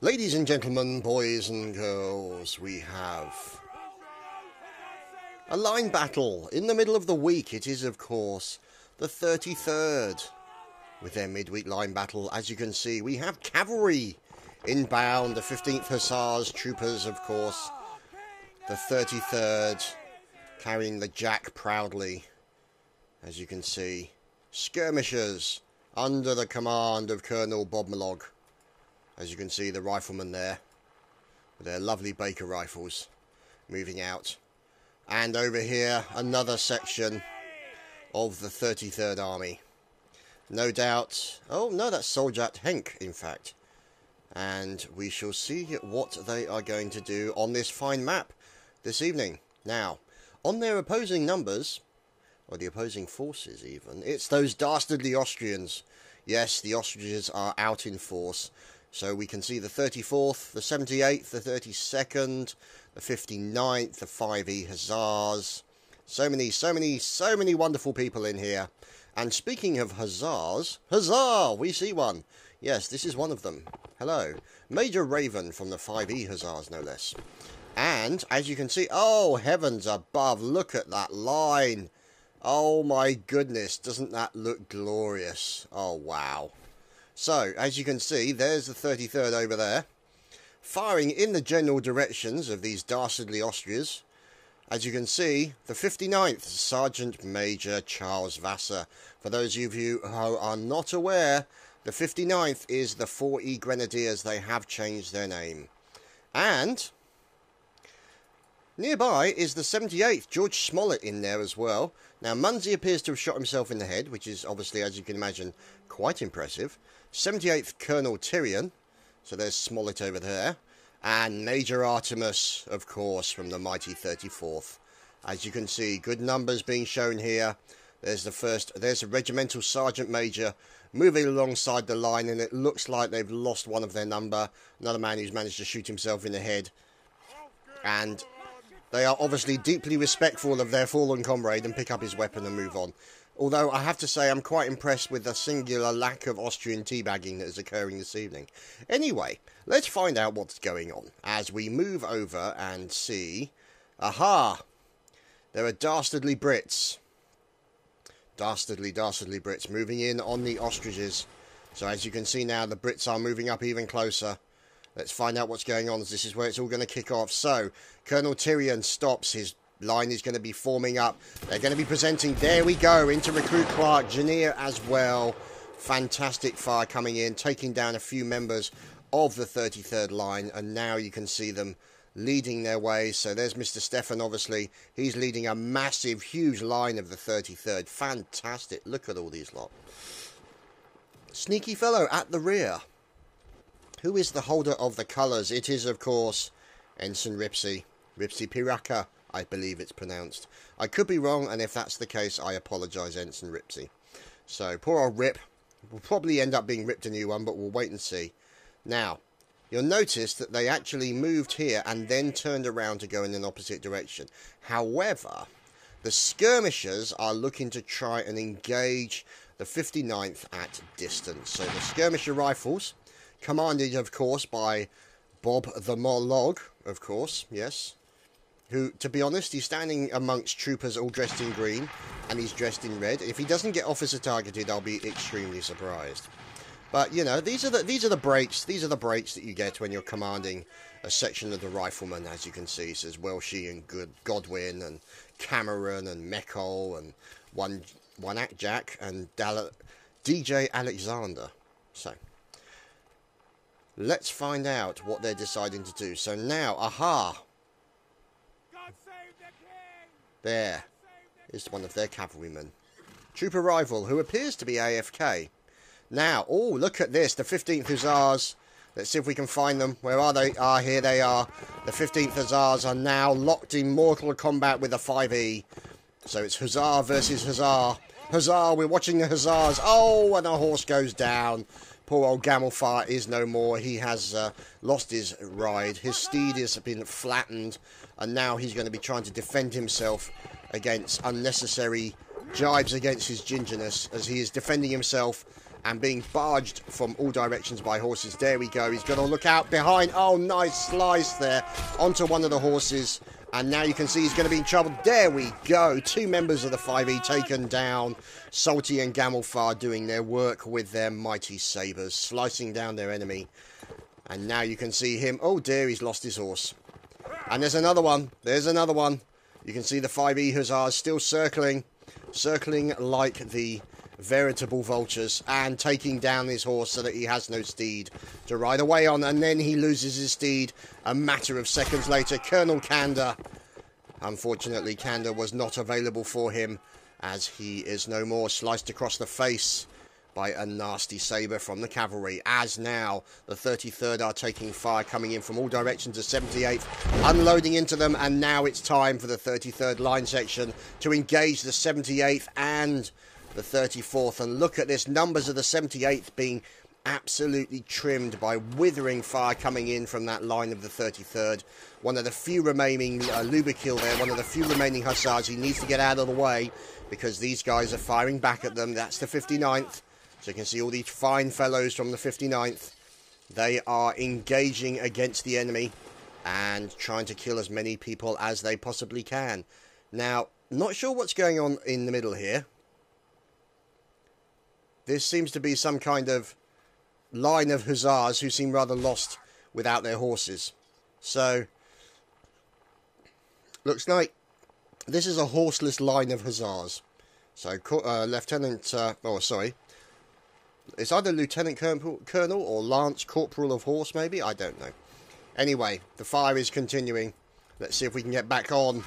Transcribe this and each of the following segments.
Ladies and gentlemen, boys and girls, we have a line battle in the middle of the week. It is, of course, the 33rd. With their midweek line battle, as you can see, we have cavalry inbound, the 15th Hussars, troopers, of course. The 33rd carrying the jack proudly, as you can see. Skirmishers under the command of Colonel Bob Malog. As you can see, the riflemen there with their lovely Baker rifles moving out. And over here, another section of the 33rd Army. No doubt... Oh, no, that's Soldat Henk, in fact. And we shall see what they are going to do on this fine map this evening. Now, on their opposing numbers, or the opposing forces even, it's those dastardly Austrians. Yes, the Austrians are out in force. So we can see the 34th, the 78th, the 32nd, the 59th, the 5E Hussars. So many wonderful people in here. And speaking of Hussars, Hussar, we see one. Yes, this is one of them. Hello. Major Raven from the 5E Hussars, no less. And, as you can see, oh, heavens above, look at that line. Oh my goodness, doesn't that look glorious? Oh, wow. So, as you can see, there's the 33rd over there, firing in the general directions of these dastardly Austrians. As you can see, the 59th, Sergeant Major Charles Vassar. For those of you who are not aware, the 59th is the 4E Grenadiers. They have changed their name. And nearby is the 78th, George Smollett in there as well. Now, Munsey appears to have shot himself in the head, which is obviously, as you can imagine, quite impressive. 78th Colonel Tyrion, so there's Smollett over there, and Major Artemis, of course, from the mighty 34th. As you can see, good numbers being shown here. There's the regimental sergeant major moving alongside the line, and it looks like they've lost one of their number. Another man who's managed to shoot himself in the head. And they are obviously deeply respectful of their fallen comrade and pick up his weapon and move on. Although I have to say I'm quite impressed with the singular lack of Austrian teabagging that is occurring this evening. Anyway, let's find out what's going on as we move over and see... Aha! There are dastardly Brits. Dastardly Brits moving in on the ostriches. So as you can see now, the Brits are moving up even closer. Let's find out what's going on, as this is where it's all going to kick off. So, Colonel Tyrion stops. His line is going to be forming up. They're going to be presenting. There we go, into Recruit Clark. Janier as well. Fantastic fire coming in, taking down a few members of the 33rd line. And now you can see them leading their way. So there's Mr. Stefan, obviously. He's leading a massive, huge line of the 33rd. Fantastic. Look at all these lot. Sneaky fellow at the rear. Who is the holder of the colours? It is, of course, Ensign Ripsy. Ripsy Piraka, I believe it's pronounced. I could be wrong, and if that's the case, I apologise, Ensign Ripsy. So, poor old Rip. Will probably end up being ripped a new one, but we'll wait and see. Now, you'll notice that they actually moved here and then turned around to go in an opposite direction. However, the skirmishers are looking to try and engage the 59th at distance. So, the skirmisher rifles... commanded, of course, by Bob the Morlog, of course, yes. Who, to be honest, he's standing amongst troopers all dressed in green, and he's dressed in red. If he doesn't get officer targeted, I'll be extremely surprised. But, you know, these are the breaks. These are the breaks that you get when you're commanding a section of the riflemen, as you can see. So there's Welshie and Godwin and Cameron and Mecole and one Act Jack and DJ Alexander. So... let's find out what they're deciding to do. So now, aha! There is one of their cavalrymen. Troop arrival, who appears to be AFK. Now, oh, look at this. The 15th Hussars. Let's see if we can find them. Where are they? Ah, here they are. The 15th Hussars are now locked in mortal combat with the 5E. So it's Hussar versus Hussar. Hussar, we're watching the Hussars. Oh, and a horse goes down. Poor old Gamelfar is no more. He has lost his ride. His steed has been flattened, and now he's going to be trying to defend himself against unnecessary jibes against his gingerness, as he is defending himself and being barged from all directions by horses. There we go. He's got to look out behind. Oh, nice slice there onto one of the horses. And now you can see he's going to be in trouble. There we go. 2 members of the 5E taken down. Salty and Gamelfar doing their work with their mighty sabres, slicing down their enemy. And now you can see him. Oh dear, he's lost his horse. And there's another one. There's another one. You can see the 5E Hussars still circling like the veritable vultures, and taking down his horse so that he has no steed to ride away on, and then he loses his steed a matter of seconds later. Colonel Kander, unfortunately Kander was not available for him, as he is no more, sliced across the face by a nasty sabre from the cavalry, as now the 33rd are taking fire, coming in from all directions of 78th, unloading into them, and now it's time for the 33rd line section to engage the 78th and the 34th. And look at this, numbers of the 78th being absolutely trimmed by withering fire coming in from that line of the 33rd. One of the few remaining Lubakil there, one of the few remaining hussars. He needs to get out of the way because these guys are firing back at them. That's the 59th. So you can see all these fine fellows from the 59th. They are engaging against the enemy and trying to kill as many people as they possibly can. Now, not sure what's going on in the middle here. This seems to be some kind of line of hussars who seem rather lost without their horses. So, looks like this is a horseless line of hussars. So, it's either Lieutenant Colonel or Lance Corporal of Horse, maybe? I don't know. Anyway, the fire is continuing. Let's see if we can get back on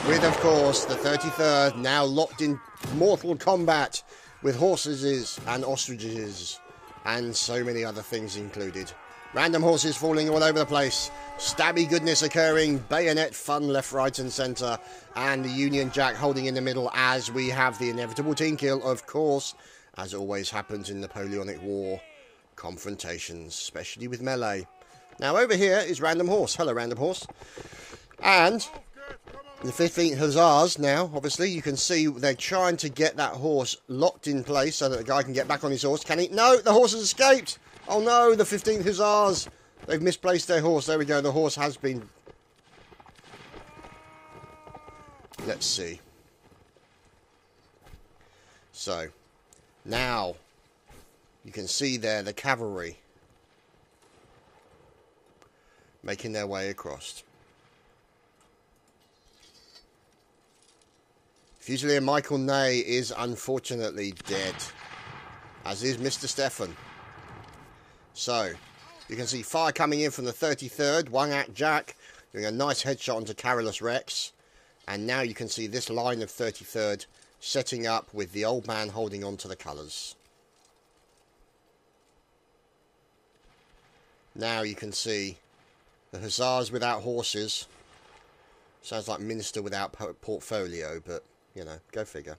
with, of course, the 33rd, now locked in mortal combat with horses and ostriches and so many other things included. Random horses falling all over the place, stabby goodness occurring, bayonet fun left, right and centre, and the Union Jack holding in the middle as we have the inevitable team kill, of course, as always happens in Napoleonic War confrontations, especially with melee. Now over here is Random Horse. Hello, Random Horse. And the 15th Hussars now, obviously, you can see they're trying to get that horse locked in place so that the guy can get back on his horse. Can he? No, the horse has escaped. Oh no, the 15th Hussars. They've misplaced their horse. There we go, the horse has been... Let's see. So, now, you can see there the cavalry making their way across. Fusilier Michael Ney is unfortunately dead, as is Mr. Stefan. So, you can see fire coming in from the 33rd, One-Act Jack doing a nice headshot onto Carolus Rex. And now you can see this line of 33rd setting up with the old man holding on to the colours. Now you can see the Hussars without horses. Sounds like Minister without portfolio, but, you know, go figure.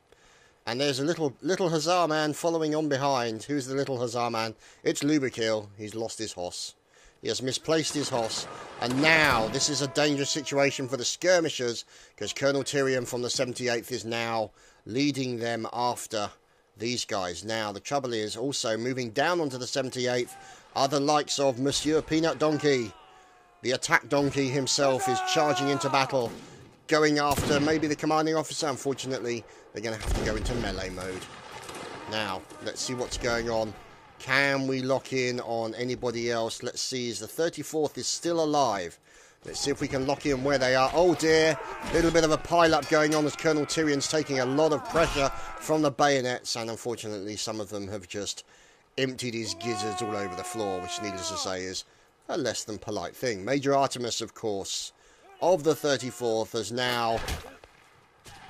And there's a little Hussar man following on behind. Who's the little Hussar man? It's Lubakil. He's lost his horse. He has misplaced his horse. And now, this is a dangerous situation for the skirmishers, because Colonel Tyrion from the 78th is now leading them after these guys. Now, the trouble is, also moving down onto the 78th are the likes of Monsieur Peanut Donkey. The attack donkey himself is charging into battle, going after maybe the commanding officer. Unfortunately, they're going to have to go into melee mode. Now, let's see what's going on. Can we lock in on anybody else? Let's see, as the 34th is still alive. Let's see if we can lock in where they are. Oh dear, a little bit of a pile-up going on as Colonel Tyrion's taking a lot of pressure from the bayonets, and unfortunately some of them have just emptied his gizzards all over the floor, which needless to say is a less than polite thing. Major Artemis, of course, of the 34th is now...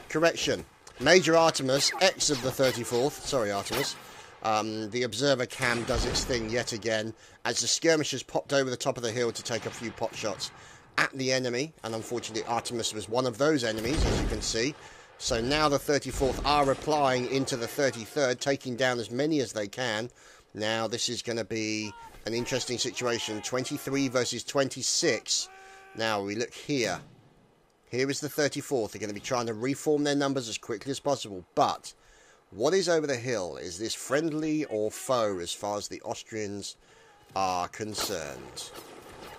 Correction. Major Artemis, ex of the 34th. Sorry, Artemis. The observer cam does its thing yet again as the skirmishers popped over the top of the hill to take a few pot shots at the enemy, and unfortunately Artemis was one of those enemies, as you can see. So now the 34th are replying into the 33rd, taking down as many as they can. Now this is going to be an interesting situation. 23 versus 26. Now we look here. Here is the 34th. They're going to be trying to reform their numbers as quickly as possible, but What is over the hill? Is this friendly or foe as far as the Austrians are concerned?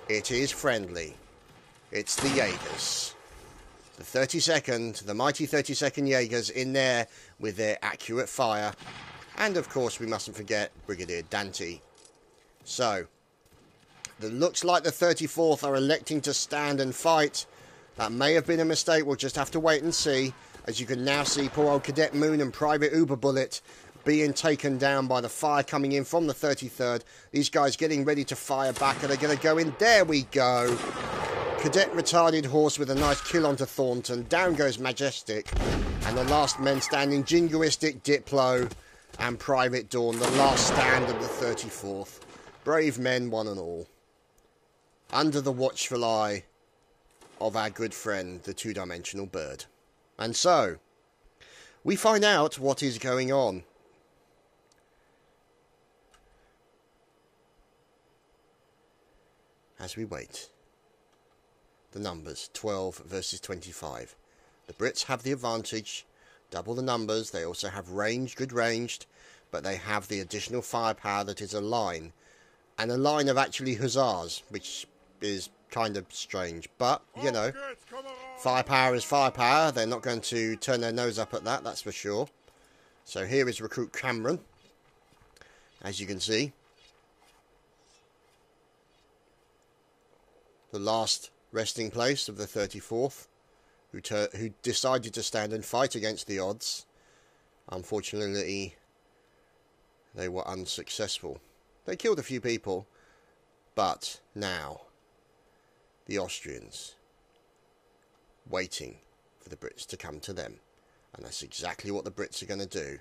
It is friendly. It's the Jaegers. The 32nd, the mighty 32nd Jaegers in there with their accurate fire. And of course we mustn't forget Brigadier Dante. So, it looks like the 34th are electing to stand and fight. That may have been a mistake, we'll just have to wait and see. As you can now see, poor old Cadet Moon and Private Uber Bullet being taken down by the fire coming in from the 33rd. These guys getting ready to fire back. Are they going to go in? There we go. Cadet Retarded Horse with a nice kill onto Thornton. Down goes Majestic. And the last men standing, Jingoistic, Diplo and Private Dawn. The last stand of the 34th. Brave men, one and all. Under the watchful eye of our good friend, the two-dimensional bird. And so, we find out what is going on. As we wait. The numbers, 12 versus 25. The Brits have the advantage, double the numbers. They also have range, good ranged, but they have the additional firepower that is a line. And a line of actually hussars, which is kind of strange. But, you know, firepower is firepower. They're not going to turn their nose up at that, that's for sure. So here is Recruit Cameron, as you can see. The last resting place of the 34th, who decided to stand and fight against the odds. Unfortunately, they were unsuccessful. They killed a few people, but now the Austrians waiting for the Brits to come to them. And that's exactly what the Brits are going to do.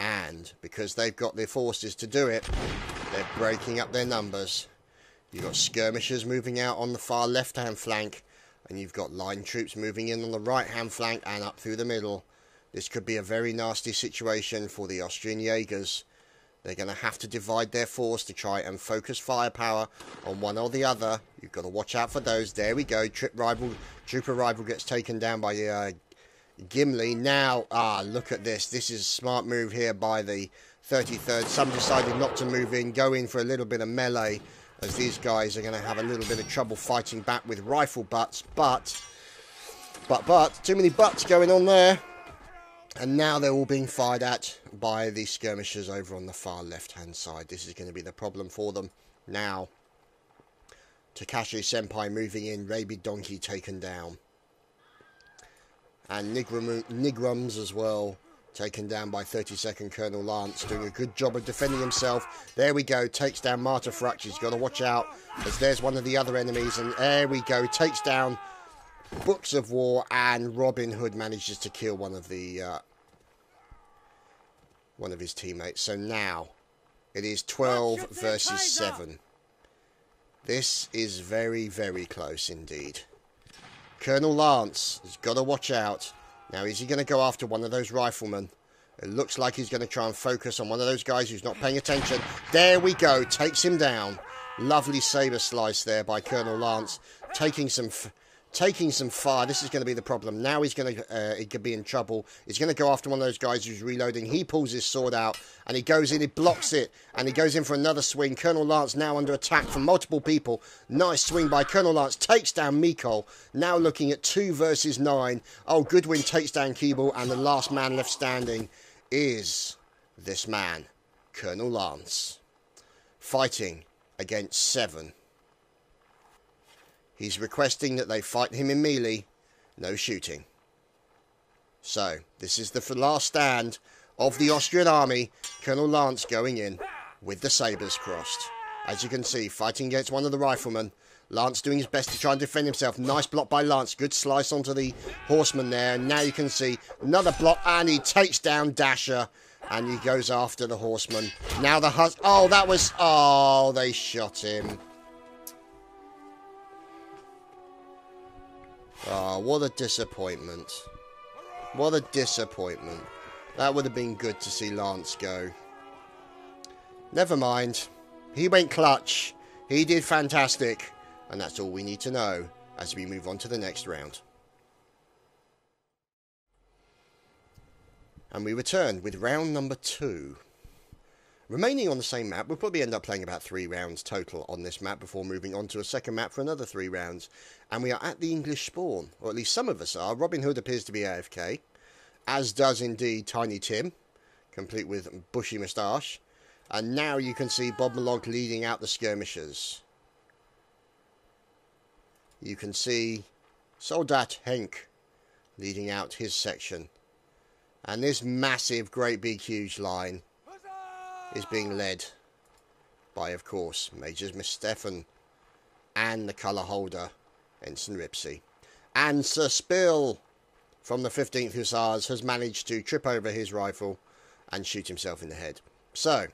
And because they've got their forces to do it, they're breaking up their numbers. You've got skirmishers moving out on the far left-hand flank, and you've got line troops moving in on the right-hand flank and up through the middle. This could be a very nasty situation for the Austrian Jaegers. They're going to have to divide their force to try and focus firepower on one or the other. You've got to watch out for those. There we go. Trooper rival gets taken down by Gimli. Now, look at this. This is a smart move here by the 33rd. Some decided not to move in, go in for a little bit of melee, as these guys are going to have a little bit of trouble fighting back with rifle butts. But, too many butts going on there. And now they're all being fired at by the skirmishers over on the far left-hand side. This is going to be the problem for them. Now, Takashi Senpai moving in, Rabid Donkey taken down. And Nigrums as well, taken down by 32nd Colonel Lance, doing a good job of defending himself. There we go, takes down Marta Frux. He's got to watch out, as there's one of the other enemies. And there we go, takes down Books of War, and Robin Hood manages to kill one of his teammates. So now, it is 12 versus 7. This is very, very close indeed. Colonel Lance has got to watch out. Now, is he going to go after one of those riflemen? It looks like he's going to try and focus on one of those guys who's not paying attention. There we go. Takes him down. Lovely saber slice there by Colonel Lance. Taking some fire. This is going to be the problem. Now he could be in trouble. He's going to go after one of those guys who's reloading. He pulls his sword out and he goes in, he blocks it, and he goes in for another swing. Colonel Lance now under attack from multiple people. Nice swing by Colonel Lance. Takes down Mikol. Now looking at 2 versus 9. Oh, Goodwin takes down Keeble, and the last man left standing is this man, Colonel Lance, fighting against 7. He's requesting that they fight him in melee, no shooting. So, this is the last stand of the Austrian army. Colonel Lance going in with the sabres crossed. As you can see, fighting against one of the riflemen. Lance doing his best to try and defend himself. Nice block by Lance. Good slice onto the horseman there. And now you can see another block, and he takes down Dasher. And he goes after the horseman. Now the they shot him. Oh, what a disappointment. What a disappointment. That would have been good to see Lance go. Never mind. He went clutch. He did fantastic. And that's all we need to know as we move on to the next round. And we return with round number 2. Remaining on the same map, we'll probably end up playing about 3 rounds total on this map before moving on to a second map for another 3 rounds. And we are at the English spawn, or at least some of us are. Robin Hood appears to be AFK, as does indeed Tiny Tim, complete with bushy moustache. And now you can see Bob Malog leading out the skirmishers. You can see Soldat Henk leading out his section. And this massive, great big huge line is being led by, of course, Major Miss Stefan and the colour holder, Ensign Ripsey. And Sir Spill from the 15th Hussars has managed to trip over his rifle and shoot himself in the head. So,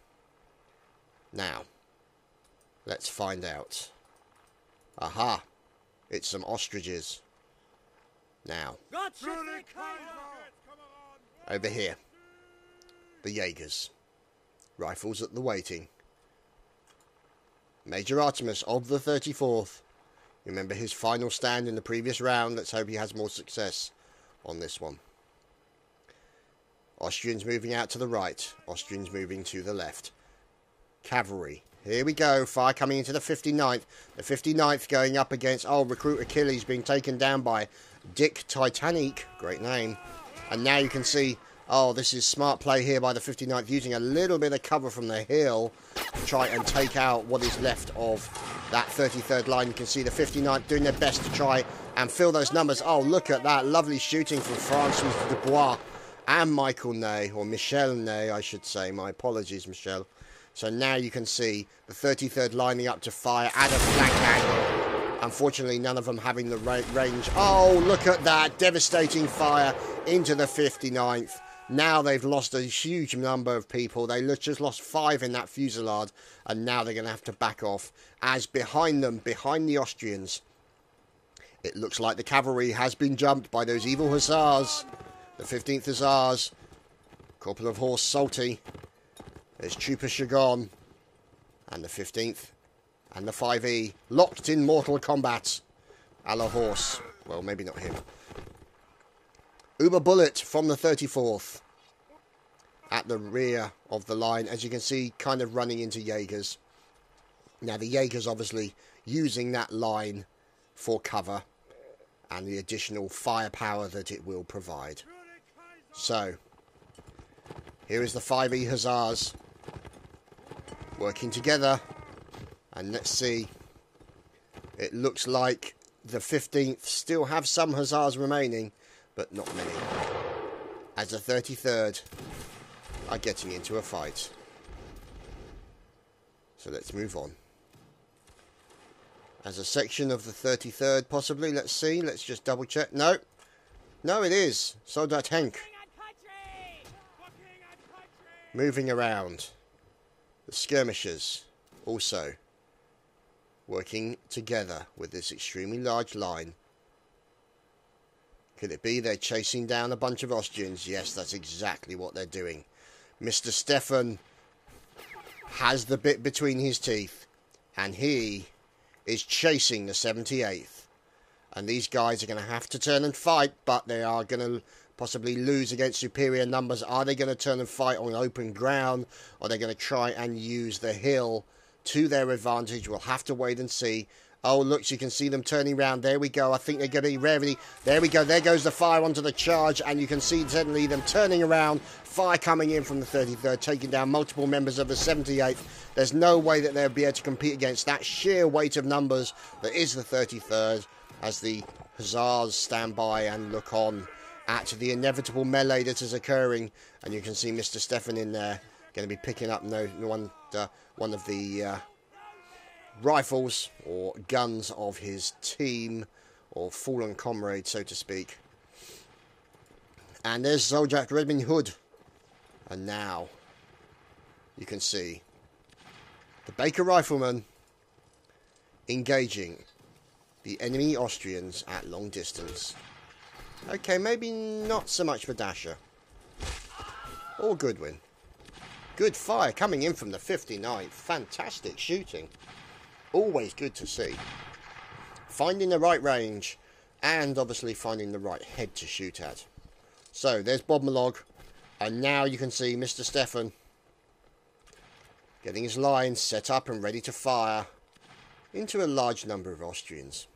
now, let's find out. Aha, it's some ostriches. Now, over here, the Jaegers. Rifles at the waiting. Major Artemis of the 34th. Remember his final stand in the previous round. Let's hope he has more success on this one. Austrians moving out to the right. Austrians moving to the left. Cavalry. Here we go. Fire coming into the 59th. The 59th going up against, Recruit Achilles being taken down by Dick Titanic. Great name. And now you can see, this is smart play here by the 59th, using a little bit of cover from the hill to try and take out what is left of that 33rd line. You can see the 59th doing their best to try and fill those numbers. Look at that. Lovely shooting from Francois Dubois and Michael Ney, or Michel Ney, I should say. My apologies, Michel. So now you can see the 33rd lining up to fire at a flank angle. Unfortunately, none of them having the range. Look at that. Devastating fire into the 59th. Now they've lost a huge number of people. They just lost 5 in that fusillade. And now they're going to have to back off. As behind them, behind the Austrians, it looks like the cavalry has been jumped by those evil hussars. The 15th Hussars. Corporal of Horse Salty. There's Trooper Chagon. And the 15th. And the 5E. Locked in mortal combat. A la Horse. Well, maybe not him. Uber Bullet from the 34th. At the rear of the line. As you can see, kind of running into Jaegers. Now, the Jaegers obviously using that line for cover. And the additional firepower that it will provide. So, here is the 5E Hussars. Working together. And let's see. It looks like the 15th still have some Hussars remaining. But not many. As the 33rd are getting into a fight. So let's move on. As a section of the 33rd possibly. Let's see. Let's just double check. No. No, it is. Soldat Henk. Moving around. The skirmishers also working together with this extremely large line. Could it be they're chasing down a bunch of Austrians? Yes, that's exactly what they're doing. Mr. Stefan has the bit between his teeth, and he is chasing the 78th. And these guys are going to have to turn and fight, but they are going to possibly lose against superior numbers. Are they going to turn and fight on open ground, or are they going to try and use the hill to their advantage? We'll have to wait and see. Look, you can see them turning around. There we go. I think they're going to be ready. There we go. There goes the fire onto the charge. And you can see suddenly them turning around. Fire coming in from the 33rd, taking down multiple members of the 78th. There's no way that they'll be able to compete against that sheer weight of numbers that is the 33rd. As the Hussars stand by and look on at the inevitable melee that is occurring. And you can see Mr. Stefan in there. Going to be picking up one of the rifles or guns of his team, or fallen comrade, so to speak. And there's Soldat Robin Hood. And now you can see the Baker Riflemen engaging the enemy Austrians at long distance. Okay, maybe not so much for Dasher or Goodwin. Good fire coming in from the 59th. Fantastic shooting. Always good to see. Finding the right range, and obviously finding the right head to shoot at. So, there's Bob Malog And now you can see Mr. Stefan getting his lines set up and ready to fire into a large number of Austrians,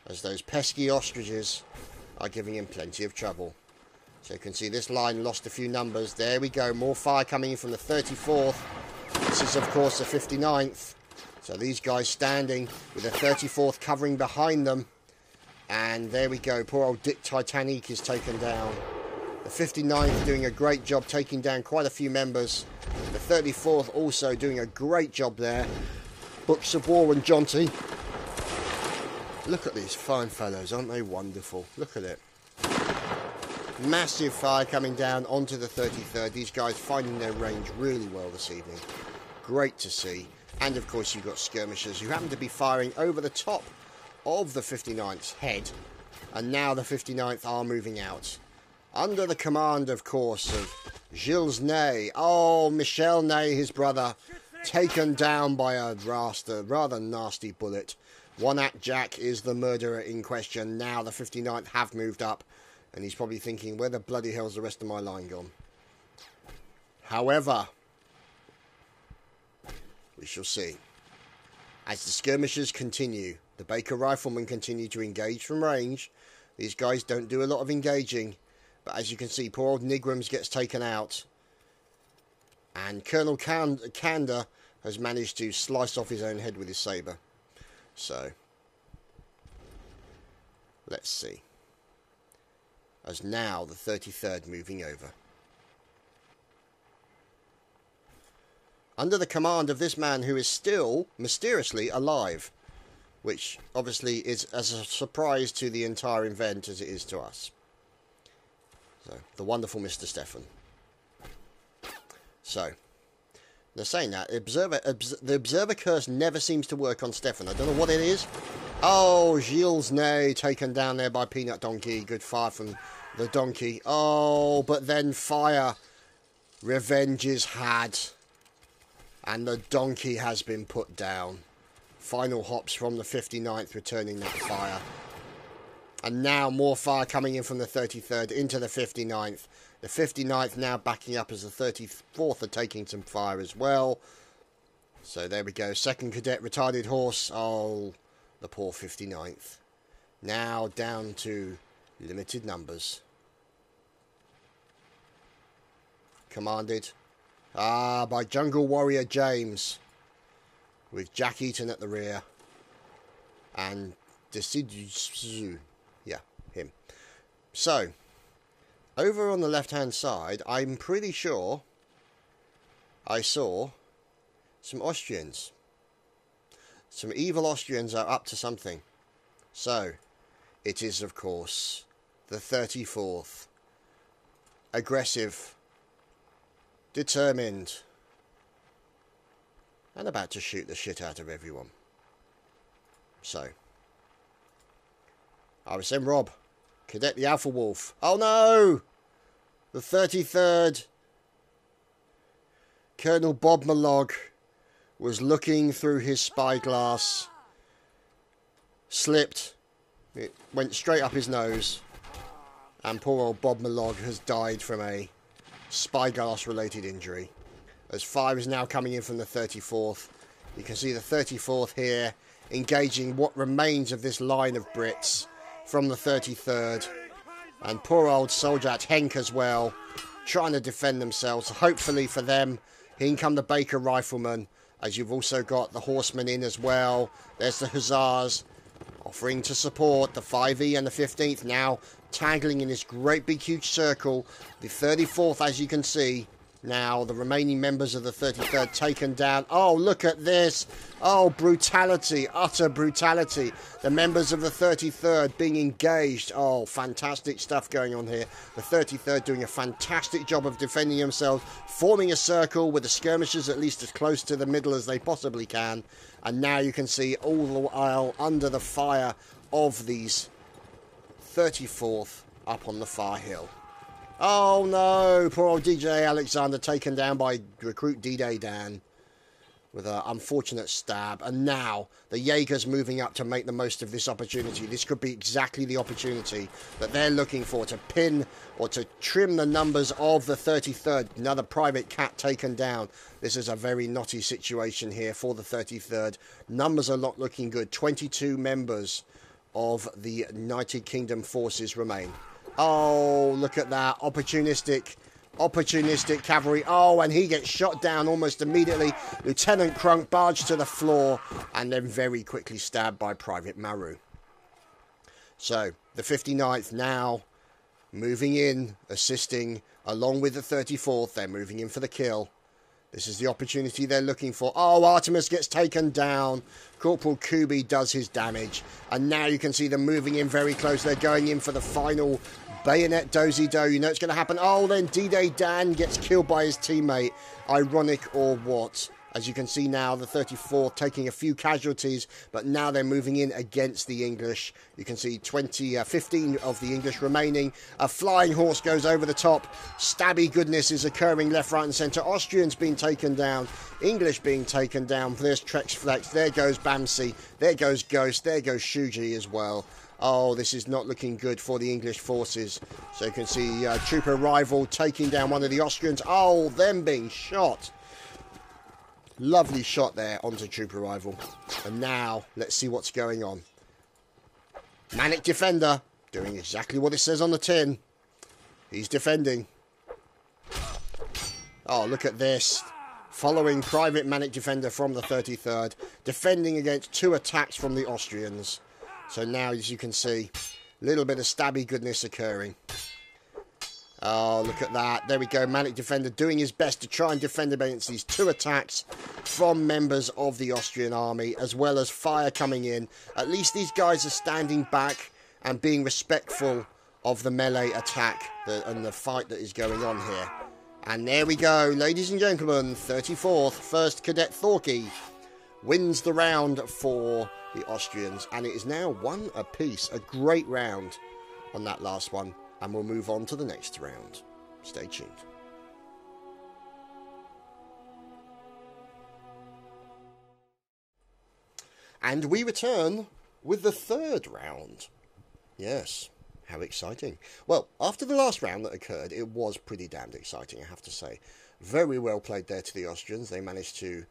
as those pesky ostriches are giving him plenty of trouble. So you can see this line lost a few numbers. There we go, more fire coming in from the 34th. This is of course the 59th. So these guys standing with the 34th covering behind them. And there we go, poor old Dick Titanic is taken down. The 59th doing a great job taking down quite a few members. The 34th also doing a great job there. Books of War and Jaunty. Look at these fine fellows, aren't they wonderful? Look at it. Massive fire coming down onto the 33rd. These guys finding their range really well this evening. Great to see. And of course you've got skirmishers who happen to be firing over the top of the 59th's head. And now the 59th are moving out. Under the command, of course, of Gilles Ney. Oh, Michel Ney, his brother, taken down by a rather nasty bullet. One-Act Jack is the murderer in question. Now the 59th have moved up. And he's probably thinking, where the bloody hell's the rest of my line gone? However, we shall see. As the skirmishers continue, the Baker Riflemen continue to engage from range. These guys don't do a lot of engaging. But as you can see, poor old Nigrams gets taken out. And Colonel Kander has managed to slice off his own head with his sabre. So, let's see. As now the 33rd moving over. Under the command of this man who is still mysteriously alive. Which obviously is as a surprise to the entire event as it is to us. So, the wonderful Mr. Stefan. So, they're saying that the observer curse never seems to work on Stefan. I don't know what it is. Oh, Gilles Ney taken down there by Peanut Donkey. Good fire from the donkey. Oh, but then fire. Revenge is had. And the donkey has been put down. Final hops from the 59th returning that fire. And now more fire coming in from the 33rd into the 59th. The 59th now backing up as the 34th are taking some fire as well. So there we go. Second Cadet Retarded Horse. Oh, the poor 59th. Now down to limited numbers. Commanded by Jungle Warrior James. With Jack Eaton at the rear. And Decidu. Yeah, him. So, over on the left-hand side, I'm pretty sure I saw some Austrians. Some evil Austrians are up to something. So, it is, of course, the 34th. Aggressive. Determined. And about to shoot the shit out of everyone. So, RSM Rob. Cadet the Alpha Wolf. Oh no! The 33rd. Colonel Bob Malog was looking through his spyglass. Slipped. It went straight up his nose. And poor old Bob Malog has died from a spyglass related injury. As fire is now coming in from the 34th. You can see the 34th here engaging what remains of this line of Brits from the 33rd. And poor old Soldat Henk as well, trying to defend themselves. Hopefully for them, in come the Baker Riflemen, as you've also got the Horsemen in as well. There's the Hussars offering to support the 5E and the 15th now tangling in this great big huge circle. The 34th, as you can see. Now, the remaining members of the 33rd taken down. Oh, look at this. Oh, brutality. Utter brutality. The members of the 33rd being engaged. Oh, fantastic stuff going on here. The 33rd doing a fantastic job of defending themselves. Forming a circle with the skirmishers at least as close to the middle as they possibly can. And now you can see all the while under the fire of these 34th up on the far hill. Oh no, poor old DJ Alexander taken down by recruit D-Day Dan. with an unfortunate stab. And now the Jaegers moving up to make the most of this opportunity. This could be exactly the opportunity that they're looking for to pin or to trim the numbers of the 33rd. Another private cat taken down. This is a very knotty situation here for the 33rd. Numbers are not looking good. 22 members of the United Kingdom forces remain. Oh, look at that. Opportunistic cavalry. Oh, and he gets shot down almost immediately. Lieutenant Crunk barged to the floor and then very quickly stabbed by Private Maru. So, the 59th now moving in, assisting along with the 34th. They're moving in for the kill. This is the opportunity they're looking for. Oh, Artemis gets taken down. Corporal Kubi does his damage. And now you can see them moving in very close. They're going in for the final bayonet dozy-do. You know it's going to happen. Oh, then D-Day Dan gets killed by his teammate. Ironic or what? As you can see now, the 34th taking a few casualties, but now they're moving in against the English. You can see 15 of the English remaining. A flying horse goes over the top. Stabby goodness is occurring left, right and centre. Austrians being taken down. English being taken down. There's Trex Flex. There goes Bamsi. There goes Ghost. There goes Shuji as well. Oh, this is not looking good for the English forces. So you can see Trooper Rival taking down one of the Austrians. Oh, them being shot. Lovely shot there onto Trooper Rival. And now, let's see what's going on. Manic Defender, doing exactly what it says on the tin. He's defending. Oh, look at this. Following Private Manic Defender from the 33rd. Defending against 2 attacks from the Austrians. So now, as you can see, a little bit of stabby goodness occurring. Oh, look at that. There we go. Manic Defender doing his best to try and defend against these 2 attacks from members of the Austrian army, as well as fire coming in. At least these guys are standing back and being respectful of the melee attack and the fight that is going on here. And there we go, ladies and gentlemen. 34th, 1st Cadet Thorky wins the round for the Austrians. And it is now 1 apiece. A great round on that last one. And we'll move on to the next round. Stay tuned. And we return with the 3rd round. Yes, how exciting. Well, after the last round that occurred, it was pretty damned exciting, I have to say. Very well played there to the Austrians. They managed to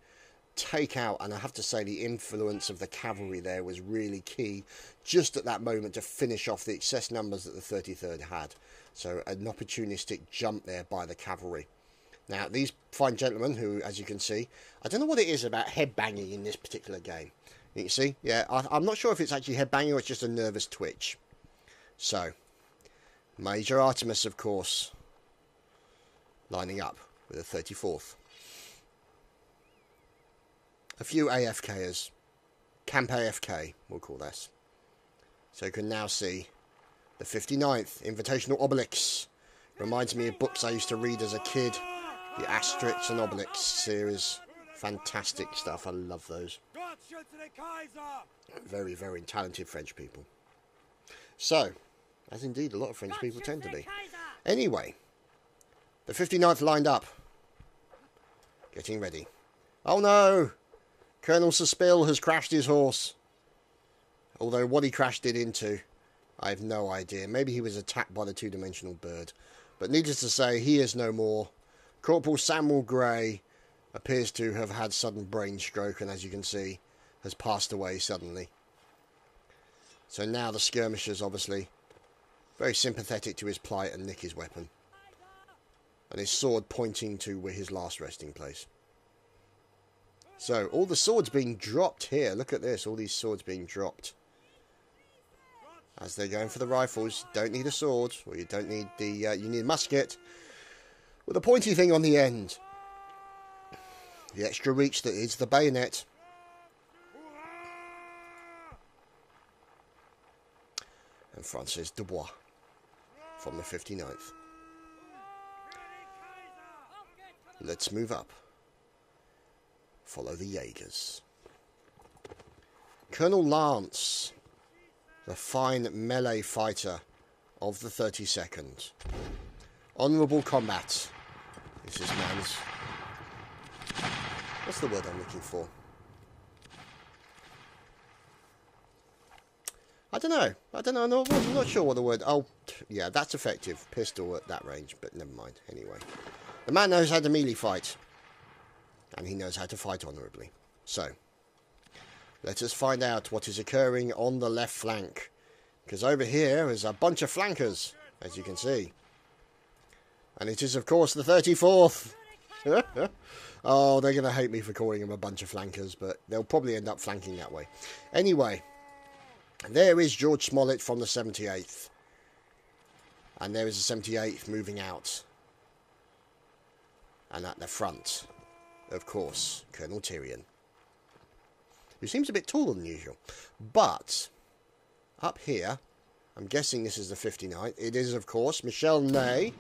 take out, and I have to say the influence of the cavalry there was really key just at that moment to finish off the excess numbers that the 33rd had. So an opportunistic jump there by the cavalry. Now these fine gentlemen who, as you can see, I don't know what it is about head banging in this particular game. You can see, yeah, I'm not sure if it's actually head banging or it's just a nervous twitch. So Major Artemis, of course, lining up with the 34th. A few AFKers. Camp AFK, we'll call this. So you can now see the 59th Invitational Obelix. Reminds me of books I used to read as a kid. The Asterix and Obelix series. Fantastic stuff. I love those. Very, very talented French people. So, as indeed a lot of French people tend to be. Anyway, the 59th lined up. Getting ready. Oh no! Colonel Suspill has crashed his horse. Although what he crashed it into, I have no idea. Maybe he was attacked by the 2-dimensional bird. But needless to say, he is no more. Corporal Samuel Gray appears to have had sudden brain stroke, and as you can see, has passed away suddenly. So now the skirmishers, obviously, very sympathetic to his plight and nick his weapon. And his sword pointing to his last resting place. So, all the swords being dropped here. Look at this, all these swords being dropped. As they're going for the rifles, don't need a sword, or you don't need the, you need a musket with a pointy thing on the end. The extra reach that is the bayonet. And Francis Dubois from the 59th. Let's move up. Follow the Jaegers. Colonel Lance, the fine melee fighter of the 32nd. Honourable combat. This is man's. What's the word I'm looking for? I don't know. I'm not sure what the word... Oh, yeah, that's effective. Pistol at that range, but never mind. Anyway. The man knows how to melee fight. And he knows how to fight honourably. So, let us find out what is occurring on the left flank. Because over here is a bunch of flankers, as you can see. And it is, of course, the 34th. Oh, they're going to hate me for calling them a bunch of flankers, but they'll probably end up flanking that way. Anyway, there is George Smollett from the 78th. And there is the 78th moving out. And at the front, of course, Colonel Tyrion. Who seems a bit taller than usual. But, up here, I'm guessing this is the 59th. It is, of course, Michel Ney,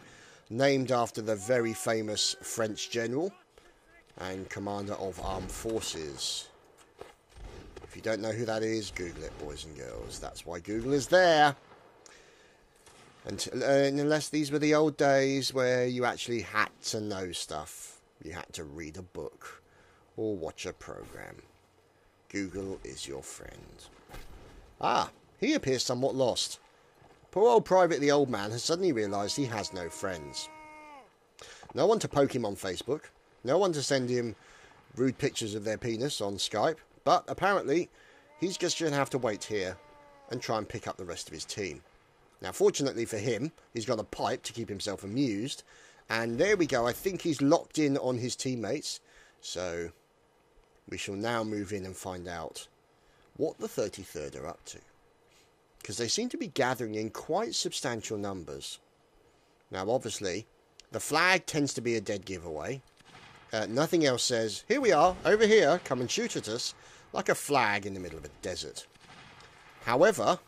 named after the very famous French general and commander of armed forces. If you don't know who that is, Google it, boys and girls. That's why Google is there. And unless these were the old days where you actually had to know stuff. You had to read a book or watch a program. Google is your friend. Ah, he appears somewhat lost. Poor old Private the Old Man has suddenly realised he has no friends. No one to poke him on Facebook. No one to send him rude pictures of their penis on Skype. But apparently, he's just going to have to wait here and try and pick up the rest of his team. Now, fortunately for him, he's got a pipe to keep himself amused. And there we go. I think he's locked in on his teammates. So, we shall now move in and find out what the 33rd are up to. Because they seem to be gathering in quite substantial numbers. Now, obviously, the flag tends to be a dead giveaway. Nothing else says, here we are, over here, come and shoot at us, like a flag in the middle of a desert. However,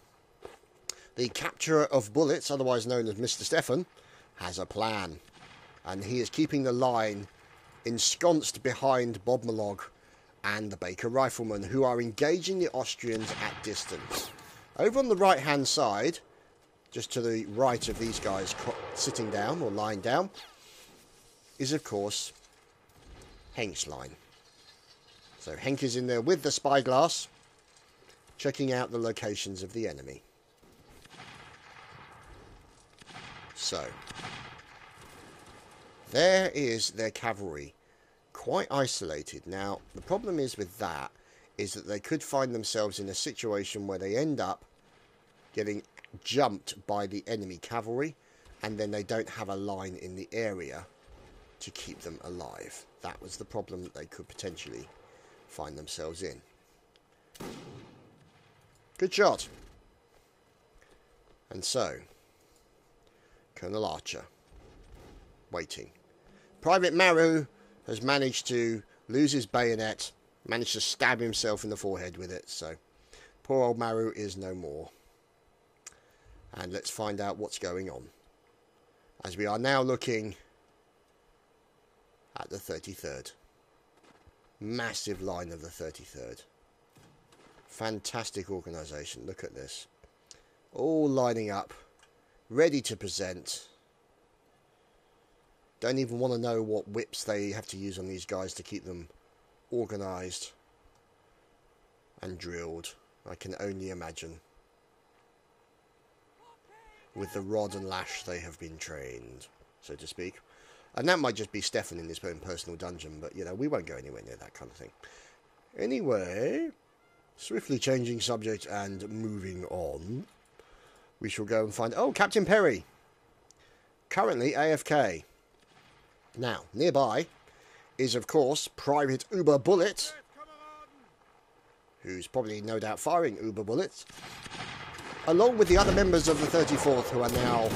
the capturer of bullets, otherwise known as Mr. Stefan, has a plan. And he is keeping the line ensconced behind Bob Malog and the Baker Riflemen, who are engaging the Austrians at distance. Over on the right-hand side, just to the right of these guys sitting down or lying down, is, of course, Henk's line. So Henk is in there with the spyglass, checking out the locations of the enemy. So, there is their cavalry, quite isolated. Now, the problem is with that, is that they could find themselves in a situation where they end up getting jumped by the enemy cavalry, and then they don't have a line in the area to keep them alive. That was the problem that they could potentially find themselves in. Good shot. And so, Colonel Archer, waiting. Private Maru has managed to lose his bayonet, managed to stab himself in the forehead with it, so poor old Maru is no more. And let's find out what's going on, as we are now looking at the 33rd. Massive line of the 33rd. Fantastic organisation. Look at this. All lining up, ready to present. Don't even want to know what whips they have to use on these guys to keep them organised and drilled. I can only imagine. With the rod and lash they have been trained, so to speak. And that might just be Stefan in his own personal dungeon, but, you know, we won't go anywhere near that kind of thing. Anyway, swiftly changing subject and moving on, we shall go and find... Oh, Captain Perry! Currently AFK. Now, nearby is, of course, Private Uber Bullet, who's probably, no doubt, firing Uber Bullets, along with the other members of the 34th, who are now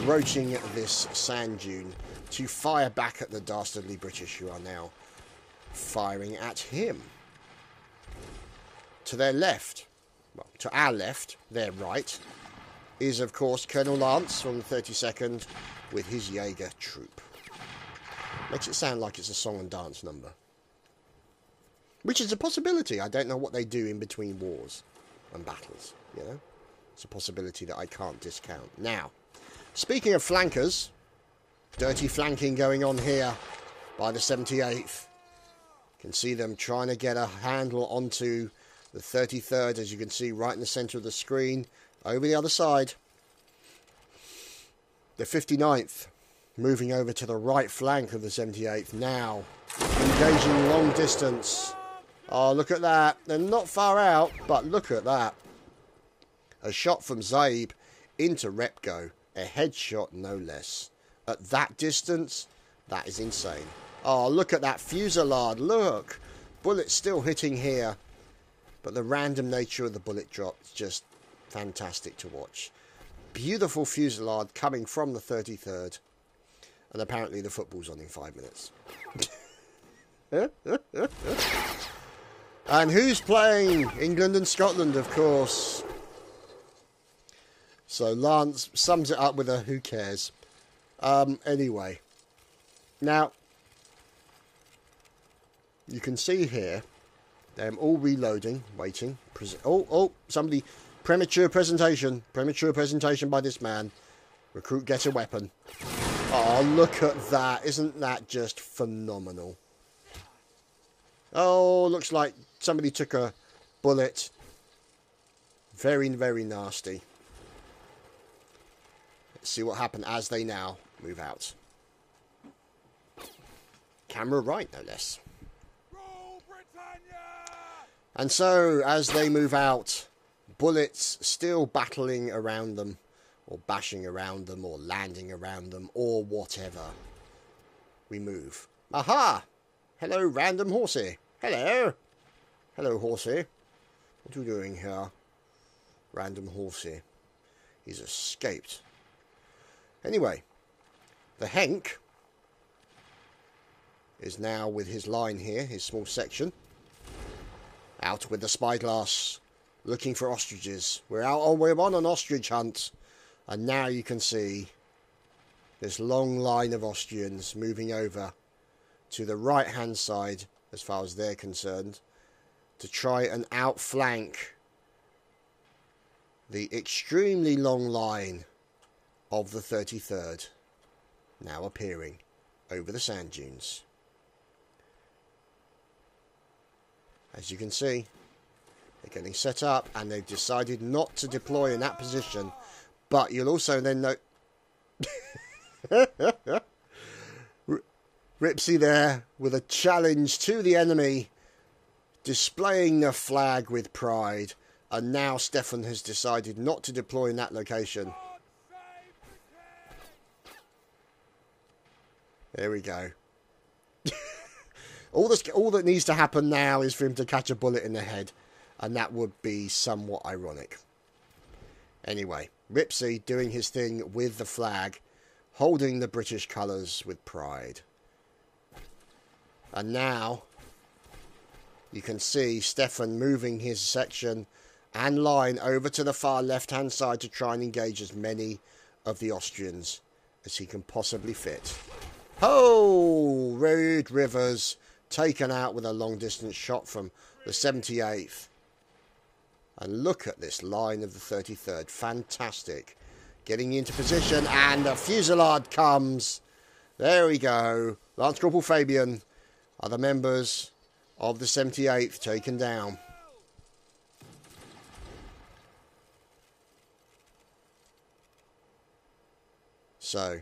broaching this sand dune to fire back at the dastardly British, who are now firing at him. To their left, well, to our left, their right, is, of course, Colonel Lance from the 32nd with his Jaeger troop. Makes it sound like it's a song and dance number. Which is a possibility. I don't know what they do in between wars and battles, you know. It's a possibility that I can't discount. Now, speaking of flankers, dirty flanking going on here by the 78th. Can see them trying to get a handle onto the 33rd, as you can see right in the centre of the screen. Over the other side, the 59th moving over to the right flank of the 78th now, engaging long distance. Oh, look at that. They're not far out, but look at that. A shot from Zaib into Repko. A headshot, no less. At that distance, that is insane. Oh, look at that fusillade. Look. Bullets still hitting here. But the random nature of the bullet drop is just fantastic to watch. Beautiful fusillade coming from the 33rd. And apparently the football's on in 5 minutes. And who's playing? England and Scotland, of course. So Lance sums it up with a who cares. Anyway. Now, you can see here, them all reloading, waiting. Somebody, premature presentation by this man. Recruit, get a weapon. Oh, look at that. Isn't that just phenomenal? Oh, looks like somebody took a bullet. Very, very nasty. Let's see what happened as they now move out. Camera right, no less. And so, as they move out, bullets still battling around them, or bashing around them, or landing around them, or whatever. We move. Aha! Hello, random horsey. Hello. Hello, horsey. What are you doing here? Random horsey. He's escaped. Anyway, the Henk is now with his line here, his small section. Out with the spyglass, looking for ostriches. We're on an ostrich hunt. And now you can see this long line of Austrians moving over to the right-hand side, as far as they're concerned, to try and outflank the extremely long line of the 33rd, now appearing over the sand dunes. As you can see, they're getting set up, and they've decided not to deploy in that position. But you'll also then note Ripsy there with a challenge to the enemy, displaying the flag with pride. And now Stefan has decided not to deploy in that location. There we go. All that needs to happen now is for him to catch a bullet in the head. And that would be somewhat ironic. Anyway, Ripsy doing his thing with the flag, holding the British colours with pride. And now, you can see Stefan moving his section and line over to the far left-hand side to try and engage as many of the Austrians as he can possibly fit. Oh, Rude Rivers taken out with a long-distance shot from the 78th. And look at this line of the 33rd. Fantastic. Getting into position, and the fusillade comes. There we go. Lance Corporal Fabian, other members of the 78th taken down. So,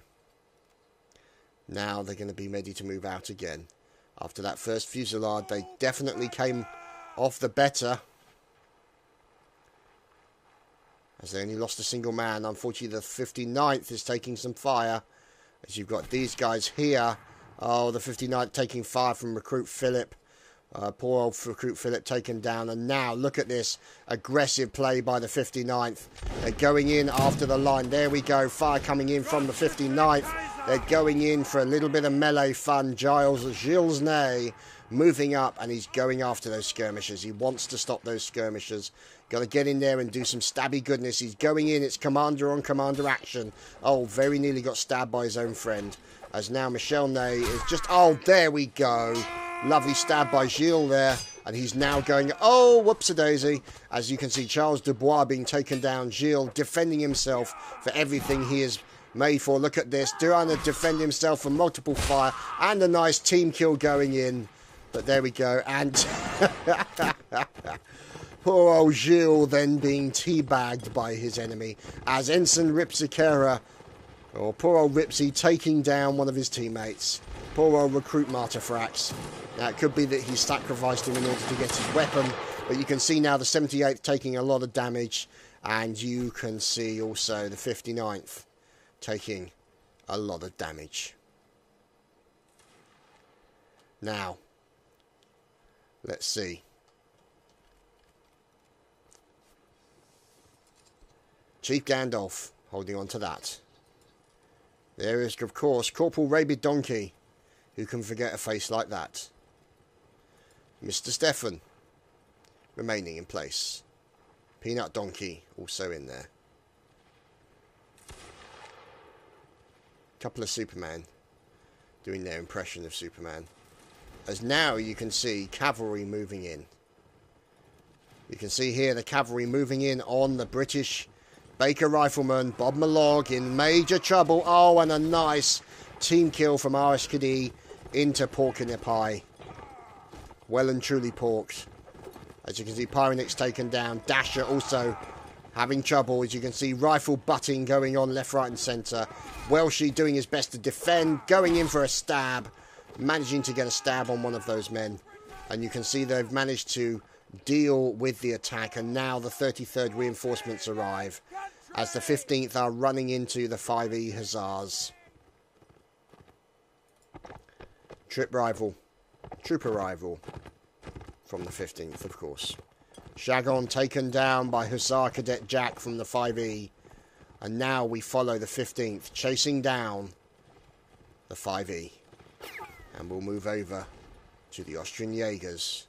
now they're going to be ready to move out again. After that first fusillade, they definitely came off the better, as they only lost a single man. Unfortunately, the 59th is taking some fire, as you've got these guys here. Oh, the 59th taking fire from Recruit Philip. Poor old Recruit Philip taken down. And now, look at this aggressive play by the 59th. They're going in after the line. There we go. Fire coming in from the 59th. They're going in for a little bit of melee fun. Gilles Ney moving up, and he's going after those skirmishers. He wants to stop those skirmishers. Got to get in there and do some stabby goodness. He's going in. It's commander on commander action. Oh, very nearly got stabbed by his own friend. As now Michel Ney is just... Oh, there we go. Lovely stab by Gilles there. And he's now going... Oh, whoops-a-daisy. As you can see, Charles Dubois being taken down. Gilles defending himself for everything he is made for. Look at this. Trying to defend himself from multiple fire. And a nice team kill going in. But there we go. And poor old Gilles then being teabagged by his enemy as Ensign Ripsicera, or poor old Ripsy, taking down one of his teammates. Poor old recruit Martyfrax. Now it could be that he sacrificed him in order to get his weapon, but you can see now the 78th taking a lot of damage, and you can see also the 59th taking a lot of damage. Now, let's see. Chief Gandalf holding on to that. There is, of course, Corporal Rabid Donkey. Who can forget a face like that? Mr. Stefan remaining in place. Peanut Donkey also in there. Couple of Superman doing their impression of Superman. As now you can see cavalry moving in. You can see here the cavalry moving in on the British Baker Rifleman. Bob Malog in major trouble. Oh, and a nice team kill from RS Cadee into Porcupine. Well and truly porked. As you can see, Pyronix taken down. Dasher also having trouble. As you can see, rifle butting going on left, right and centre. Welshie doing his best to defend. Going in for a stab. Managing to get a stab on one of those men. And you can see they've managed to deal with the attack. And now the 33rd reinforcements arrive. As the 15th are running into the 5E Hussars. Trooper rival from the 15th, of course. Shagon taken down by Hussar Cadet Jack from the 5E. And now we follow the 15th, chasing down the 5E. And we'll move over to the Austrian Jaegers.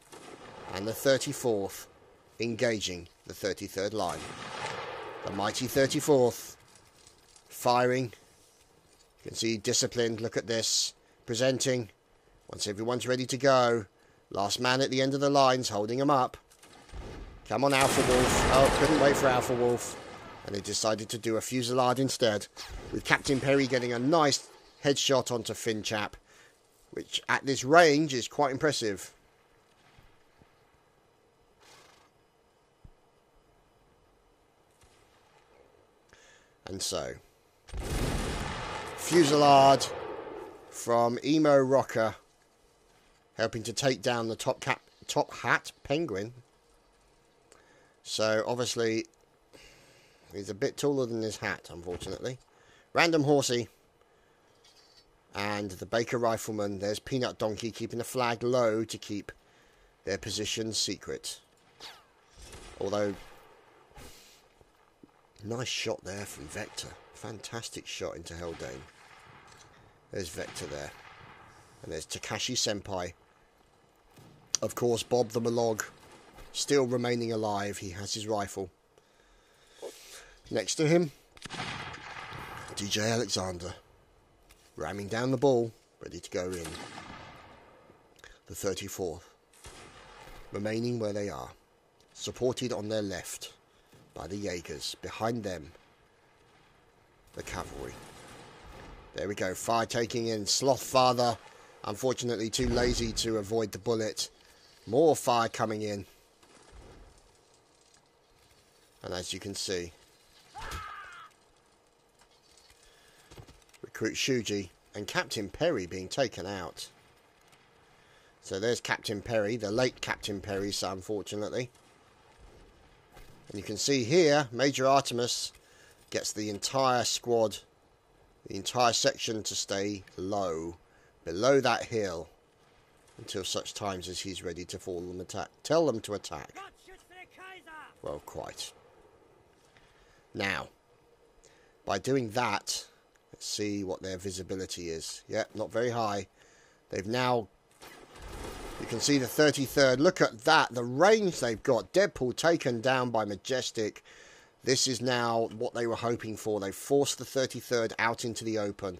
And the 34th, engaging the 33rd line. The mighty 34th, firing. You can see disciplined, look at this. Presenting. Once everyone's ready to go. Last man at the end of the lines, holding them up. Come on, Alpha Wolf. Oh, couldn't wait for Alpha Wolf. And they decided to do a fusillade instead. With Captain Perry getting a nice headshot onto Finchap. Which, at this range, is quite impressive. And so, fusillade from Emo Rocker, helping to take down the top hat penguin. So obviously he's a bit taller than his hat, unfortunately. Random Horsey and the Baker Rifleman. There's Peanut Donkey keeping the flag low to keep their position secret. Although, nice shot there from Vector. Fantastic shot into Haldane. There's Vector there. And there's Takashi Senpai. Of course, Bob the Malog still remaining alive. He has his rifle. Next to him, DJ Alexander. Ramming down the ball, ready to go in. The 34th. Remaining where they are. Supported on their left by the Jaegers. Behind them, the cavalry. There we go. Fire taking in. Slothfather, unfortunately too lazy to avoid the bullet. More fire coming in. And as you can see, Recruit Shuji and Captain Perry being taken out. So there's Captain Perry, the late Captain Perry, so unfortunately. And you can see here, Major Artemis gets the entire squad, the entire section to stay low, below that hill, until such times as he's ready to fall and attack. Tell them to attack. Well, quite. Now, by doing that, let's see what their visibility is. Yep, not very high. They've now, you can see the 33rd. Look at that, the range they've got. Deadpool taken down by Majestic. This is now what they were hoping for. They forced the 33rd out into the open.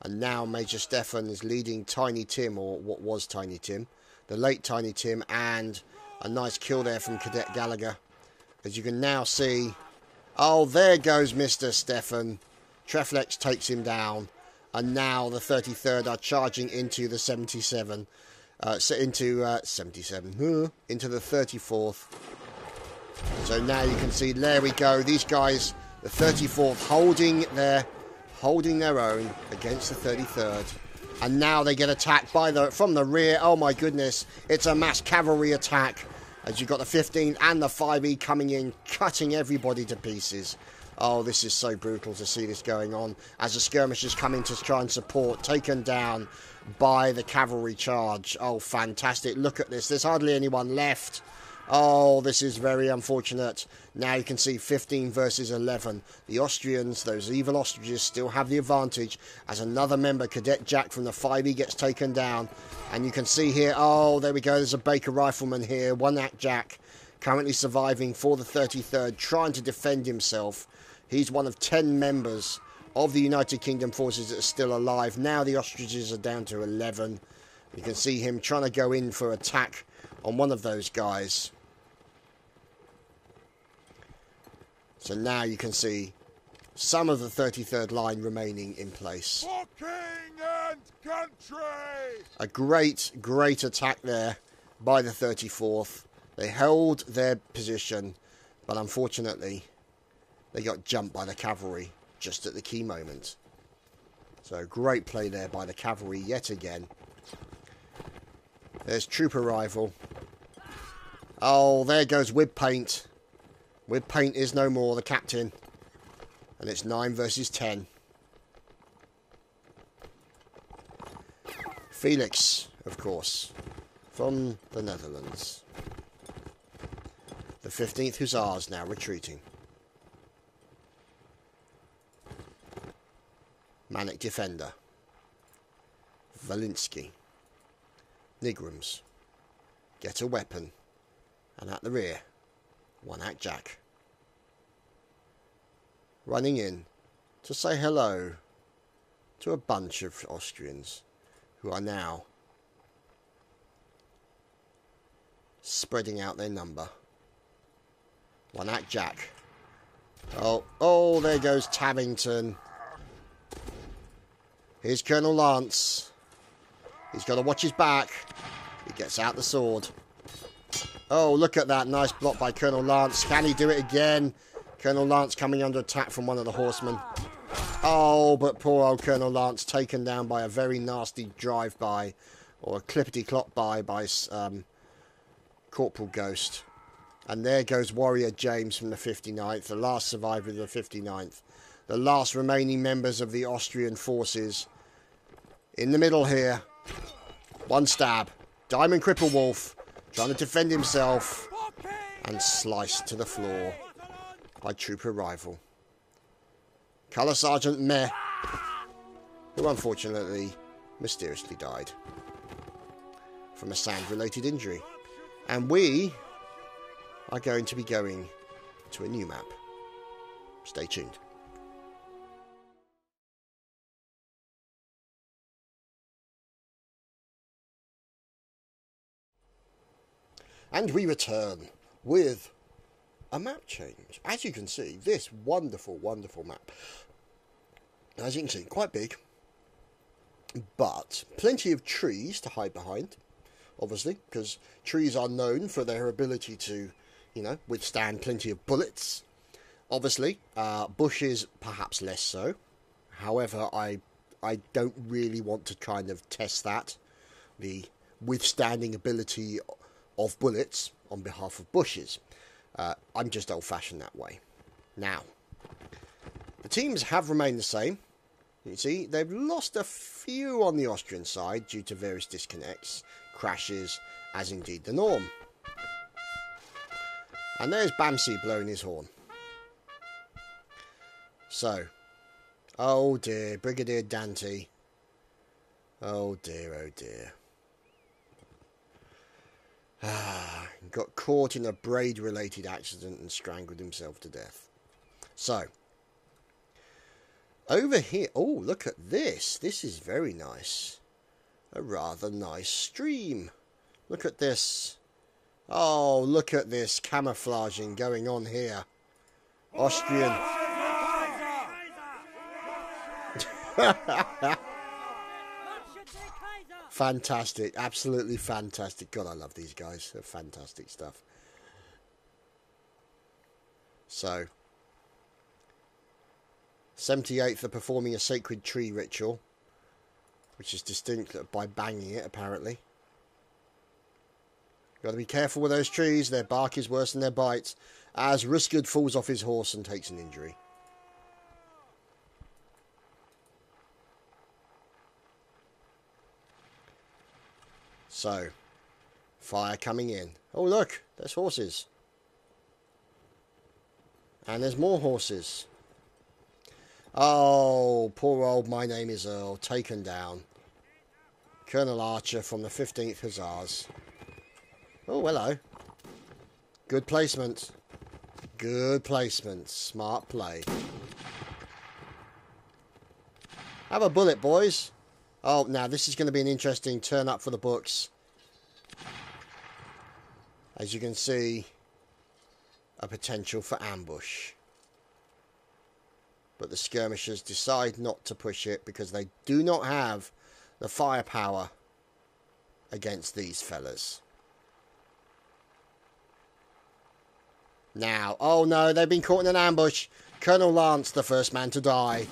And now Major Stefan is leading Tiny Tim, or what was Tiny Tim, the late Tiny Tim, and a nice kill there from Cadet Gallagher. As you can now see, oh, there goes Mr. Stefan. Treflex takes him down. And now the 33rd are charging into the 77. into 77, into the 34th. So now you can see, there we go, these guys, the 34th, holding their own against the 33rd. And now they get attacked from the rear. Oh my goodness, it's a mass cavalry attack, as you've got the 15 and the 5E coming in, cutting everybody to pieces. Oh, this is so brutal to see this going on, as the skirmishers come in to try and support, taken down by the cavalry charge. Oh, fantastic. Look at this. There's hardly anyone left. Oh, this is very unfortunate. Now you can see 15 versus 11. The Austrians, those evil ostriches, still have the advantage, as another member, Cadet Jack from the 5E, gets taken down. And you can see here, oh, there we go. There's a Baker rifleman here, One Act Jack, currently surviving for the 33rd, trying to defend himself. He's one of 10 members of the United Kingdom forces that are still alive. Now the ostriches are down to 11. You can see him trying to go in for attack on one of those guys. So now you can see some of the 33rd line remaining in place. For king and country! A great attack there by the 34th. They held their position, but unfortunately they got jumped by the cavalry just at the key moment. So great play there by the cavalry yet again. There's troop arrival. Oh, there goes Whip Paint. Whip Paint is no more, the captain. And it's 9 versus 10. Felix, of course, from the Netherlands. The 15th Hussars now retreating. Manic Defender. Valinsky. Nigrams. Get a weapon. And at the rear, One Act Jack. Running in to say hello to a bunch of Austrians who are now spreading out their number. One Act Jack. Oh, there goes Tabington. Here's Colonel Lance. He's got to watch his back. He gets out the sword. Oh, look at that. Nice block by Colonel Lance. Can he do it again? Colonel Lance coming under attack from one of the horsemen. Oh, but poor old Colonel Lance taken down by a very nasty drive-by, or a clippity-clop by Corporal Ghost. And there goes Warrior James from the 59th, the last survivor of the 59th. The last remaining members of the Austrian forces. In the middle here. One stab. Diamond Cripple Wolf trying to defend himself. And sliced to the floor by troop arrival. Colour Sergeant Meh, who unfortunately mysteriously died from a sand-related injury. And we are going to be going to a new map. Stay tuned. And we return with a map change. As you can see, this wonderful, wonderful map. As you can see, quite big, but plenty of trees to hide behind, obviously, because trees are known for their ability to, withstand plenty of bullets. Obviously, bushes perhaps less so. However, I don't really want to kind of test that, the withstanding ability of bullets on behalf of bushes. I'm just old-fashioned that way. Now, the teams have remained the same. You see, they've lost a few on the Austrian side due to various disconnects, crashes, as indeed the norm. And there's Bamsey blowing his horn. So, oh dear, Brigadier Dante. Oh dear, oh dear. Got caught in a braid-related accident and strangled himself to death. So, over here... Oh, look at this. This is very nice. A rather nice stream. Look at this. Oh, look at this camouflaging going on here. Austrian... Fantastic. Absolutely fantastic. God, I love these guys. They're fantastic stuff. So, 78th are performing a sacred tree ritual, which is distinct by banging it, apparently. Got to be careful with those trees. Their bark is worse than their bite, as Ruskard falls off his horse and takes an injury. So, fire coming in. Oh, look, there's horses. And there's more horses. Oh, poor old My Name is Earl, taken down. Colonel Archer from the 15th Hussars. Oh, hello. Good placement. Good placement. Smart play. Have a bullet, boys. Oh, now this is going to be an interesting turn up for the books. As you can see, a potential for ambush. But the skirmishers decide not to push it because they do not have the firepower against these fellas. Now, oh no, they've been caught in an ambush. Colonel Lance, the first man to die.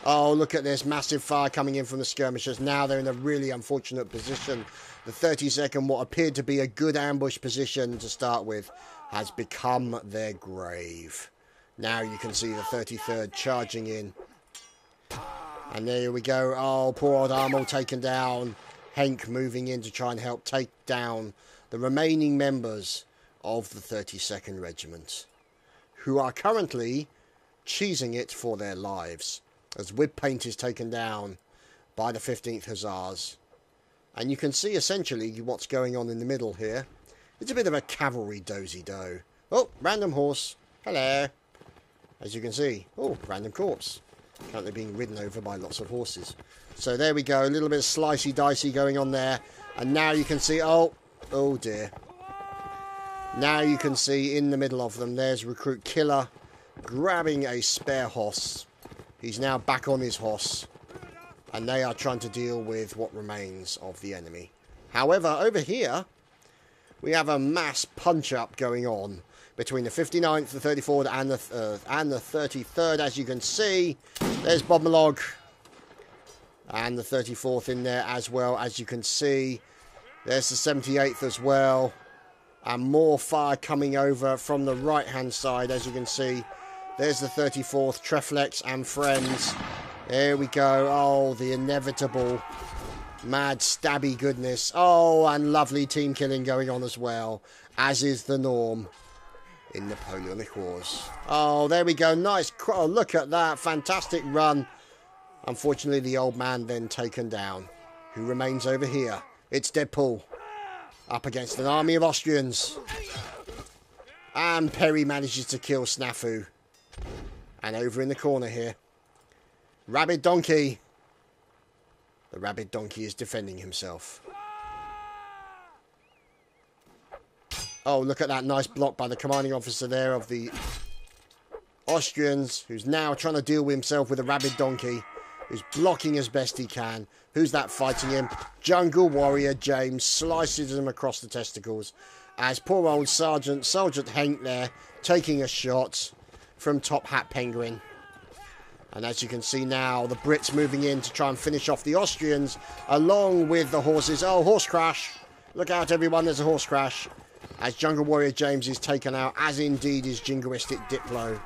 Oh, look at this massive fire coming in from the skirmishers. Now they're in a really unfortunate position. The 32nd, what appeared to be a good ambush position to start with, has become their grave. Now you can see the 33rd charging in. And there we go. Oh, poor old Armel taken down. Henk moving in to try and help take down the remaining members of the 32nd Regiment, who are currently cheesing it for their lives, as whip paint is taken down by the 15th Hussars. And you can see essentially what's going on in the middle here. It's a bit of a cavalry dozy-do. Oh, random horse. Hello. As you can see. Oh, random corpse. Currently being ridden over by lots of horses. So there we go. A little bit of slicey-dicey going on there. And now you can see... Oh dear. Now you can see in the middle of them, there's Recruit Killer grabbing a spare horse. He's now back on his horse. And they are trying to deal with what remains of the enemy. However, over here, we have a mass punch-up going on between the 59th, the 34th, and the 33rd. As you can see, there's Bob Malog. And the 34th in there as well, as you can see. There's the 78th as well. And more fire coming over from the right-hand side, as you can see. There's the 34th, Treflex and friends. There we go. Oh, the inevitable mad stabby goodness. Oh, and lovely team killing going on as well, as is the norm in Napoleonic Wars. Oh, there we go. Nice. Oh, look at that. Fantastic run. Unfortunately, the old man then taken down. Who remains over here? It's Deadpool. Up against an army of Austrians. And Perry manages to kill Snafu. And over in the corner here, Rabid Donkey. The Rabid Donkey is defending himself. Oh, look at that nice block by the commanding officer there of the Austrians, who's now trying to deal with himself with a Rabid Donkey, who's blocking as best he can. Who's that fighting him? Jungle Warrior James slices him across the testicles, as poor old Sergeant Henk there taking a shot from Top Hat Penguin. And as you can see now, the Brits moving in to try and finish off the Austrians, along with the horses. Oh, horse crash. Look out, everyone, there's a horse crash. As Jungle Warrior James is taken out, as indeed is Jingoistic Diplo.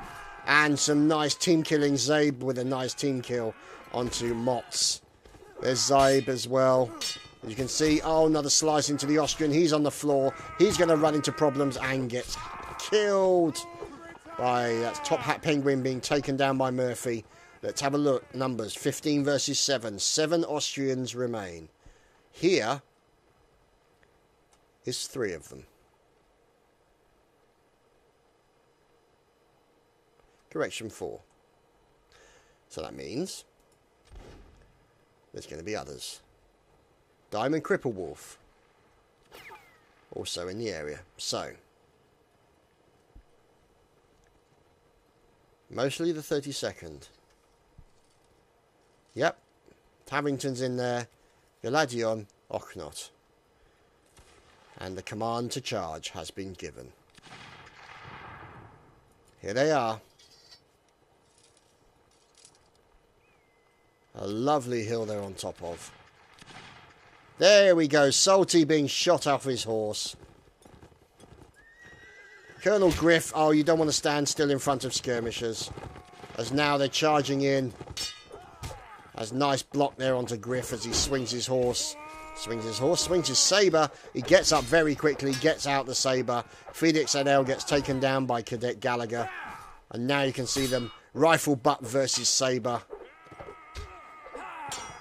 And some nice team killing. Zabe with a nice team kill onto Motz. There's Zabe as well. As you can see, oh, another slice into the Austrian. He's on the floor. He's going to run into problems and gets killed by that's Top Hat Penguin being taken down by Murphy. Let's have a look. Numbers, 15 versus 7. 7 Austrians remain. Here is 3 of them. Correction, 4. So that means there's going to be others. Diamond Cripple Wolf, also in the area. So, mostly the 32nd. Yep. Tavington's in there. Galadion. Oknot. And the command to charge has been given. Here they are. A lovely hill they're on top of. There we go. Salty being shot off his horse. Colonel Griff. Oh, you don't want to stand still in front of skirmishers. As now they're charging in. As nice block there onto Griff as he swings his horse. Swings his sabre. He gets up very quickly, gets out the sabre. Felix Adel gets taken down by Cadet Gallagher. And now you can see them. Rifle butt versus sabre.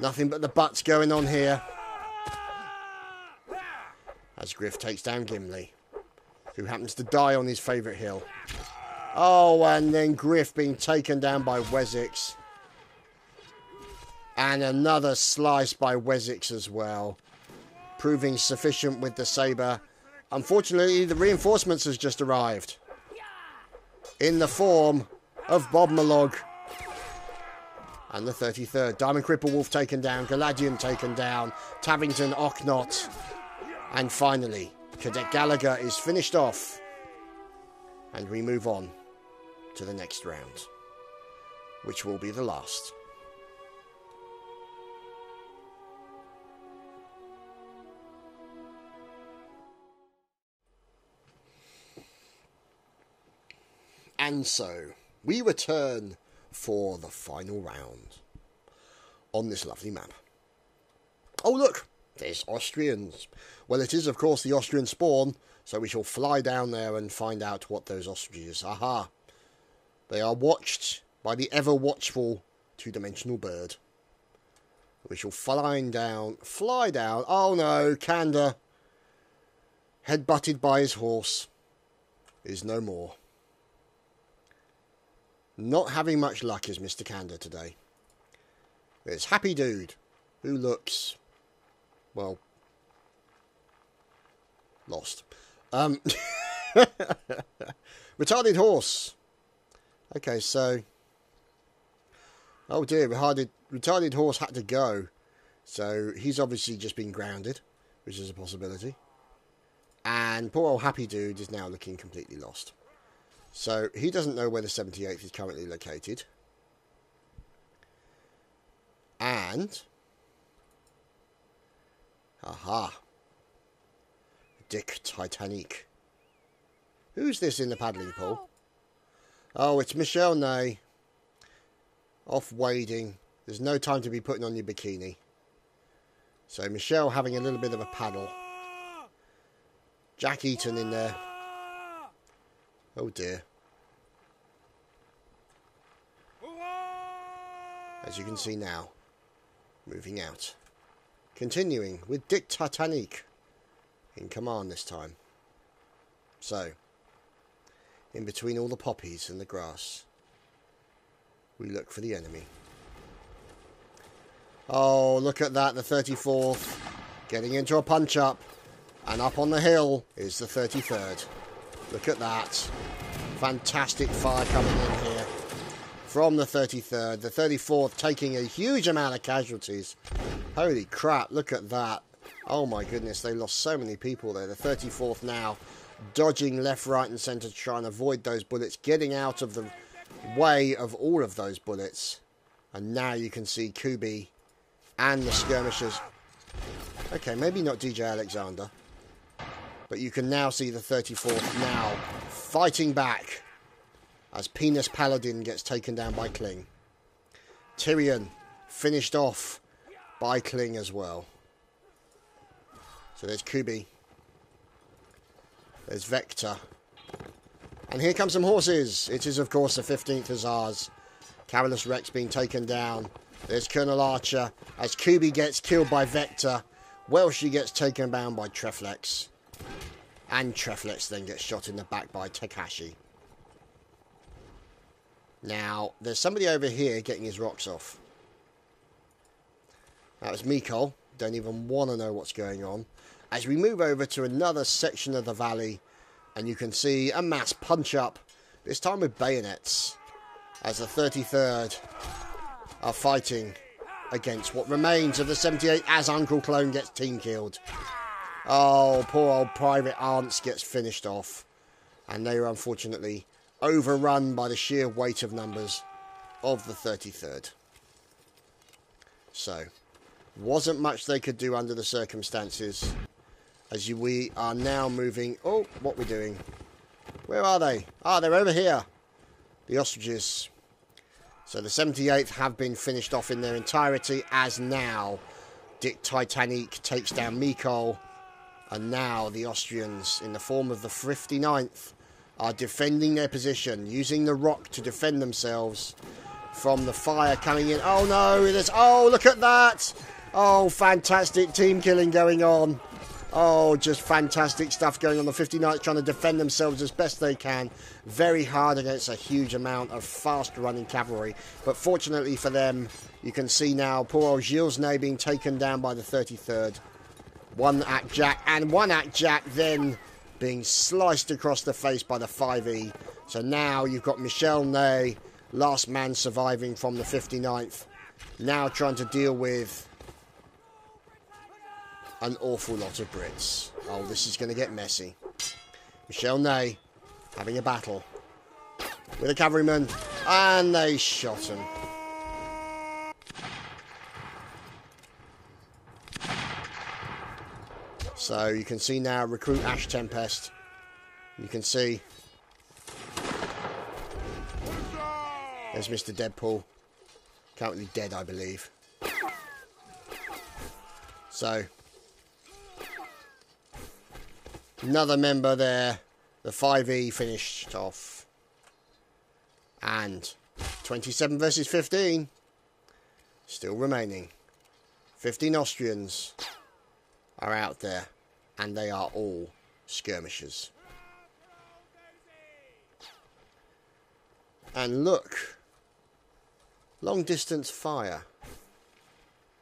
Nothing but the butts going on here. As Griff takes down Gimli, who happens to die on his favourite hill. Oh, and then Griff being taken down by Wessex. And another slice by Wessex as well. Proving sufficient with the sabre. Unfortunately, the reinforcements has just arrived. In the form of Bob Malog. And the 33rd. Diamond Cripple Wolf taken down. Galadian taken down. Tavington, Oknot. And finally, Cadet Gallagher is finished off. And we move on to the next round. Which will be the last. And so, we return for the final round on this lovely map. Oh look, there's Austrians. Well, it is of course the Austrian spawn, so we shall fly down there and find out what those ostriches are. Aha! They are watched by the ever-watchful two-dimensional bird. We shall fly down. Oh no, Kanda, head-butted by his horse, is no more. Not having much luck is Mr. Kanda today. There's Happy Dude, who looks, well, lost. Retarded horse. Okay, so, oh dear, retarded horse had to go. So he's obviously just been grounded, which is a possibility. And poor old Happy Dude is now looking completely lost. So, he doesn't know where the 78th is currently located. And, aha, Dick Titanic. Who's this in the paddling pool? Oh, it's Michelle Ney. Off wading. There's no time to be putting on your bikini. So, Michelle having a little bit of a paddle. Jack Eaton in there. Oh dear. As you can see now, moving out. Continuing with Dick Titanic in command this time. So, in between all the poppies and the grass, we look for the enemy. Oh, look at that, the 34th getting into a punch-up. And up on the hill is the 33rd. Look at that. Fantastic fire coming in here from the 33rd. The 34th taking a huge amount of casualties. Holy crap, look at that. Oh my goodness, they lost so many people there. The 34th now dodging left, right and centre to try and avoid those bullets. Getting out of the way of all of those bullets. And now you can see Kubi and the skirmishers. Okay, maybe not DJ Alexander. But you can now see the 34th now fighting back as Penis Paladin gets taken down by Kling. Tyrion finished off by Kling as well. So there's Kubi. There's Vector. And here come some horses. It is, of course, the 15th Hussars. Carolus Rex being taken down. There's Colonel Archer as Kubi gets killed by Vector. Welshie gets taken down by Treflex. And Treflex then gets shot in the back by Takashi. Now, there's somebody over here getting his rocks off. That was Mikol. Don't even want to know what's going on. As we move over to another section of the valley, and you can see a mass punch-up, this time with bayonets, as the 33rd are fighting against what remains of the 78th as Uncle Clone gets team killed. Oh, poor old Private Ants gets finished off. And they are unfortunately overrun by the sheer weight of numbers of the 33rd. So, wasn't much they could do under the circumstances. As we are now moving... Oh, what we're doing? Where are they? Ah, they're over here. The ostriches. So the 78th have been finished off in their entirety, as now Dick Titanic takes down Mikol. And now the Austrians, in the form of the 59th, are defending their position, using the rock to defend themselves from the fire coming in. Oh no, oh, look at that! Oh, fantastic team killing going on. Oh, just fantastic stuff going on. The 59th trying to defend themselves as best they can. Very hard against a huge amount of fast-running cavalry. But fortunately for them, you can see now poor old Gilles Ney being taken down by the 33rd. One at Jack, and one at Jack then being sliced across the face by the 5E. So now you've got Michel Ney, last man surviving from the 59th, now trying to deal with an awful lot of Brits. Oh, this is going to get messy. Michel Ney having a battle with a cavalryman, and they shot him. So you can see now recruit Ash Tempest. You can see there's Mr. Deadpool. Currently dead, I believe. So another member there. The 5E finished off. And 27 versus 15. Still remaining. 15 Austrians are out there. And they are all skirmishers. And look. Long distance fire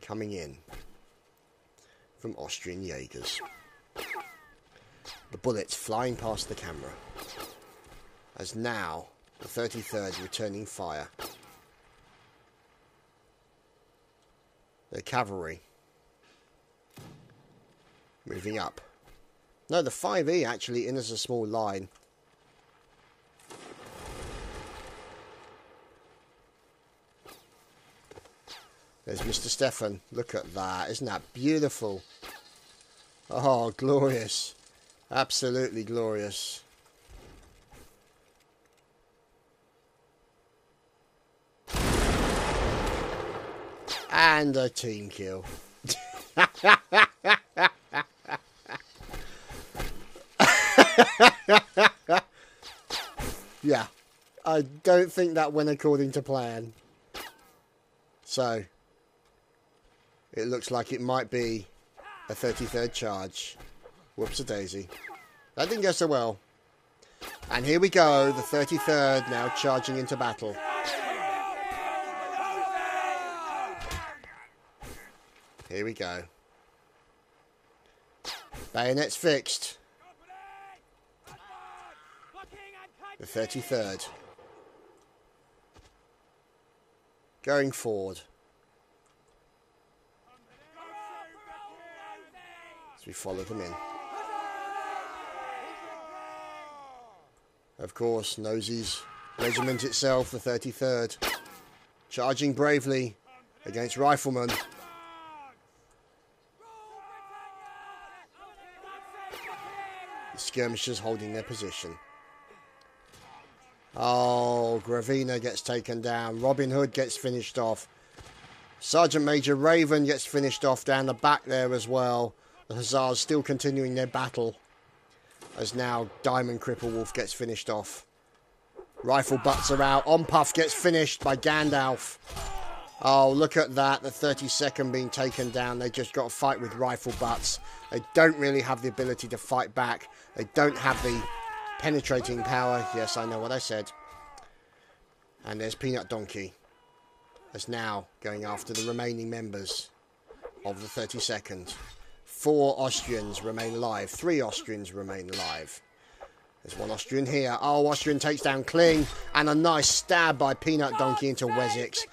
coming in from Austrian Jaegers. The bullets flying past the camera. As now the 33rd returning fire. The cavalry moving up. No, the 5E actually in as a small line. There's Mr. Stefan. Look at that. Isn't that beautiful? Oh, glorious. Absolutely glorious. And a team kill. Yeah. I don't think that went according to plan. So it looks like it might be a 33rd charge. Whoops-a-daisy. That didn't go so well. And here we go, the 33rd now charging into battle. Here we go. Bayonets fixed. The 33rd. Going forward. As we follow them in. Of course, Nosey's regiment itself, the 33rd. Charging bravely against riflemen. The skirmishers holding their position. Oh, Gravina gets taken down. Robin Hood gets finished off. Sergeant Major Raven gets finished off down the back there as well. The Hussars still continuing their battle. As now Diamond Cripple Wolf gets finished off. Rifle butts are out. Onpuff gets finished by Gandalf. Oh, look at that. The 32nd being taken down. They just got to fight with rifle butts. They don't really have the ability to fight back. They don't have the penetrating power. Yes, I know what I said. And there's Peanut Donkey. As now going after the remaining members of the 32nd. 4 Austrians remain alive. 3 Austrians remain alive. There's one Austrian here. Oh, Austrian takes down Kling. And a nice stab by Peanut Donkey into Wessex.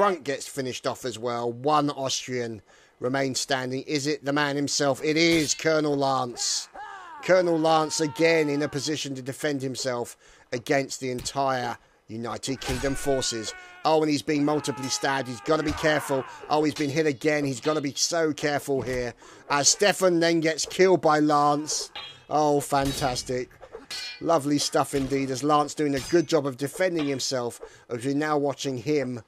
Crunk gets finished off as well. One Austrian remains standing. Is it the man himself? It is Colonel Lance. Colonel Lance again in a position to defend himself against the entire United Kingdom forces. Oh, and he's being multiply stabbed. He's got to be careful. Oh, he's been hit again. He's got to be so careful here. As Stefan then gets killed by Lance. Oh, fantastic. Lovely stuff indeed, as Lance doing a good job of defending himself, as we're now watching him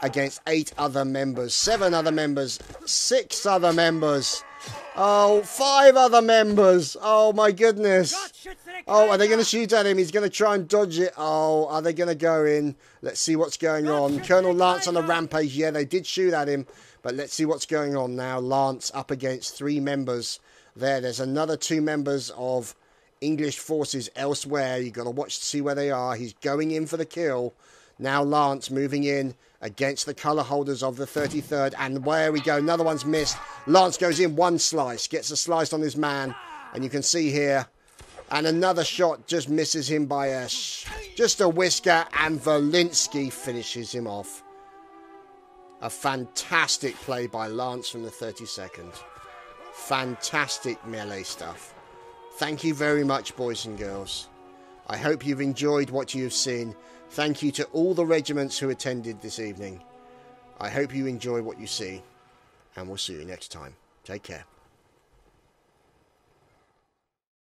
against 8 other members, 7 other members, 6 other members. Oh, 5 other members. Oh, my goodness. Oh, are they going to shoot at him? He's going to try and dodge it. Oh, are they going to go in? Let's see what's going on. Colonel Lance on a rampage. Yeah, they did shoot at him. But let's see what's going on now. Lance up against 3 members. There's another 2 members of English forces elsewhere. You've got to watch to see where they are. He's going in for the kill. Now Lance moving in against the colour holders of the 33rd. And where we go. Another one's missed. Lance goes in 1 slice. Gets a slice on his man. And you can see here. And another shot just misses him by just a whisker. And Volinsky finishes him off. A fantastic play by Lance from the 32nd. Fantastic melee stuff. Thank you very much, boys and girls. I hope you've enjoyed what you've seen. Thank you to all the regiments who attended this evening. I hope you enjoy what you see. And we'll see you next time. Take care.